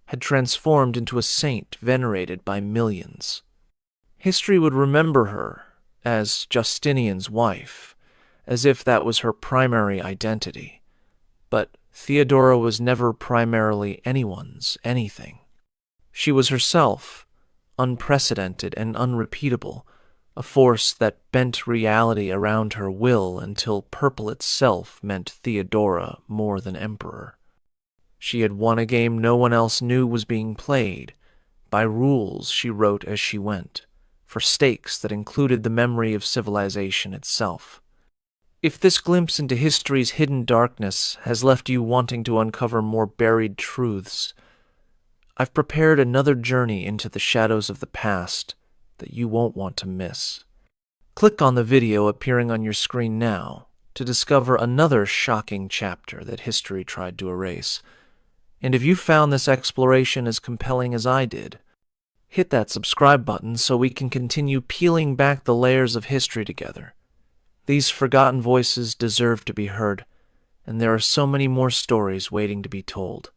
had transformed into a saint venerated by millions. History would remember her as Justinian's wife, as if that was her primary identity. But Theodora was never primarily anyone's anything. She was herself, unprecedented and unrepeatable, a force that bent reality around her will until purple itself meant Theodora more than emperor. She had won a game no one else knew was being played, by rules she wrote as she went, for stakes that included the memory of civilization itself. If this glimpse into history's hidden darkness has left you wanting to uncover more buried truths, I've prepared another journey into the shadows of the past that you won't want to miss. Click on the video appearing on your screen now to discover another shocking chapter that history tried to erase. And if you found this exploration as compelling as I did, hit that subscribe button so we can continue peeling back the layers of history together. These forgotten voices deserve to be heard, and there are so many more stories waiting to be told.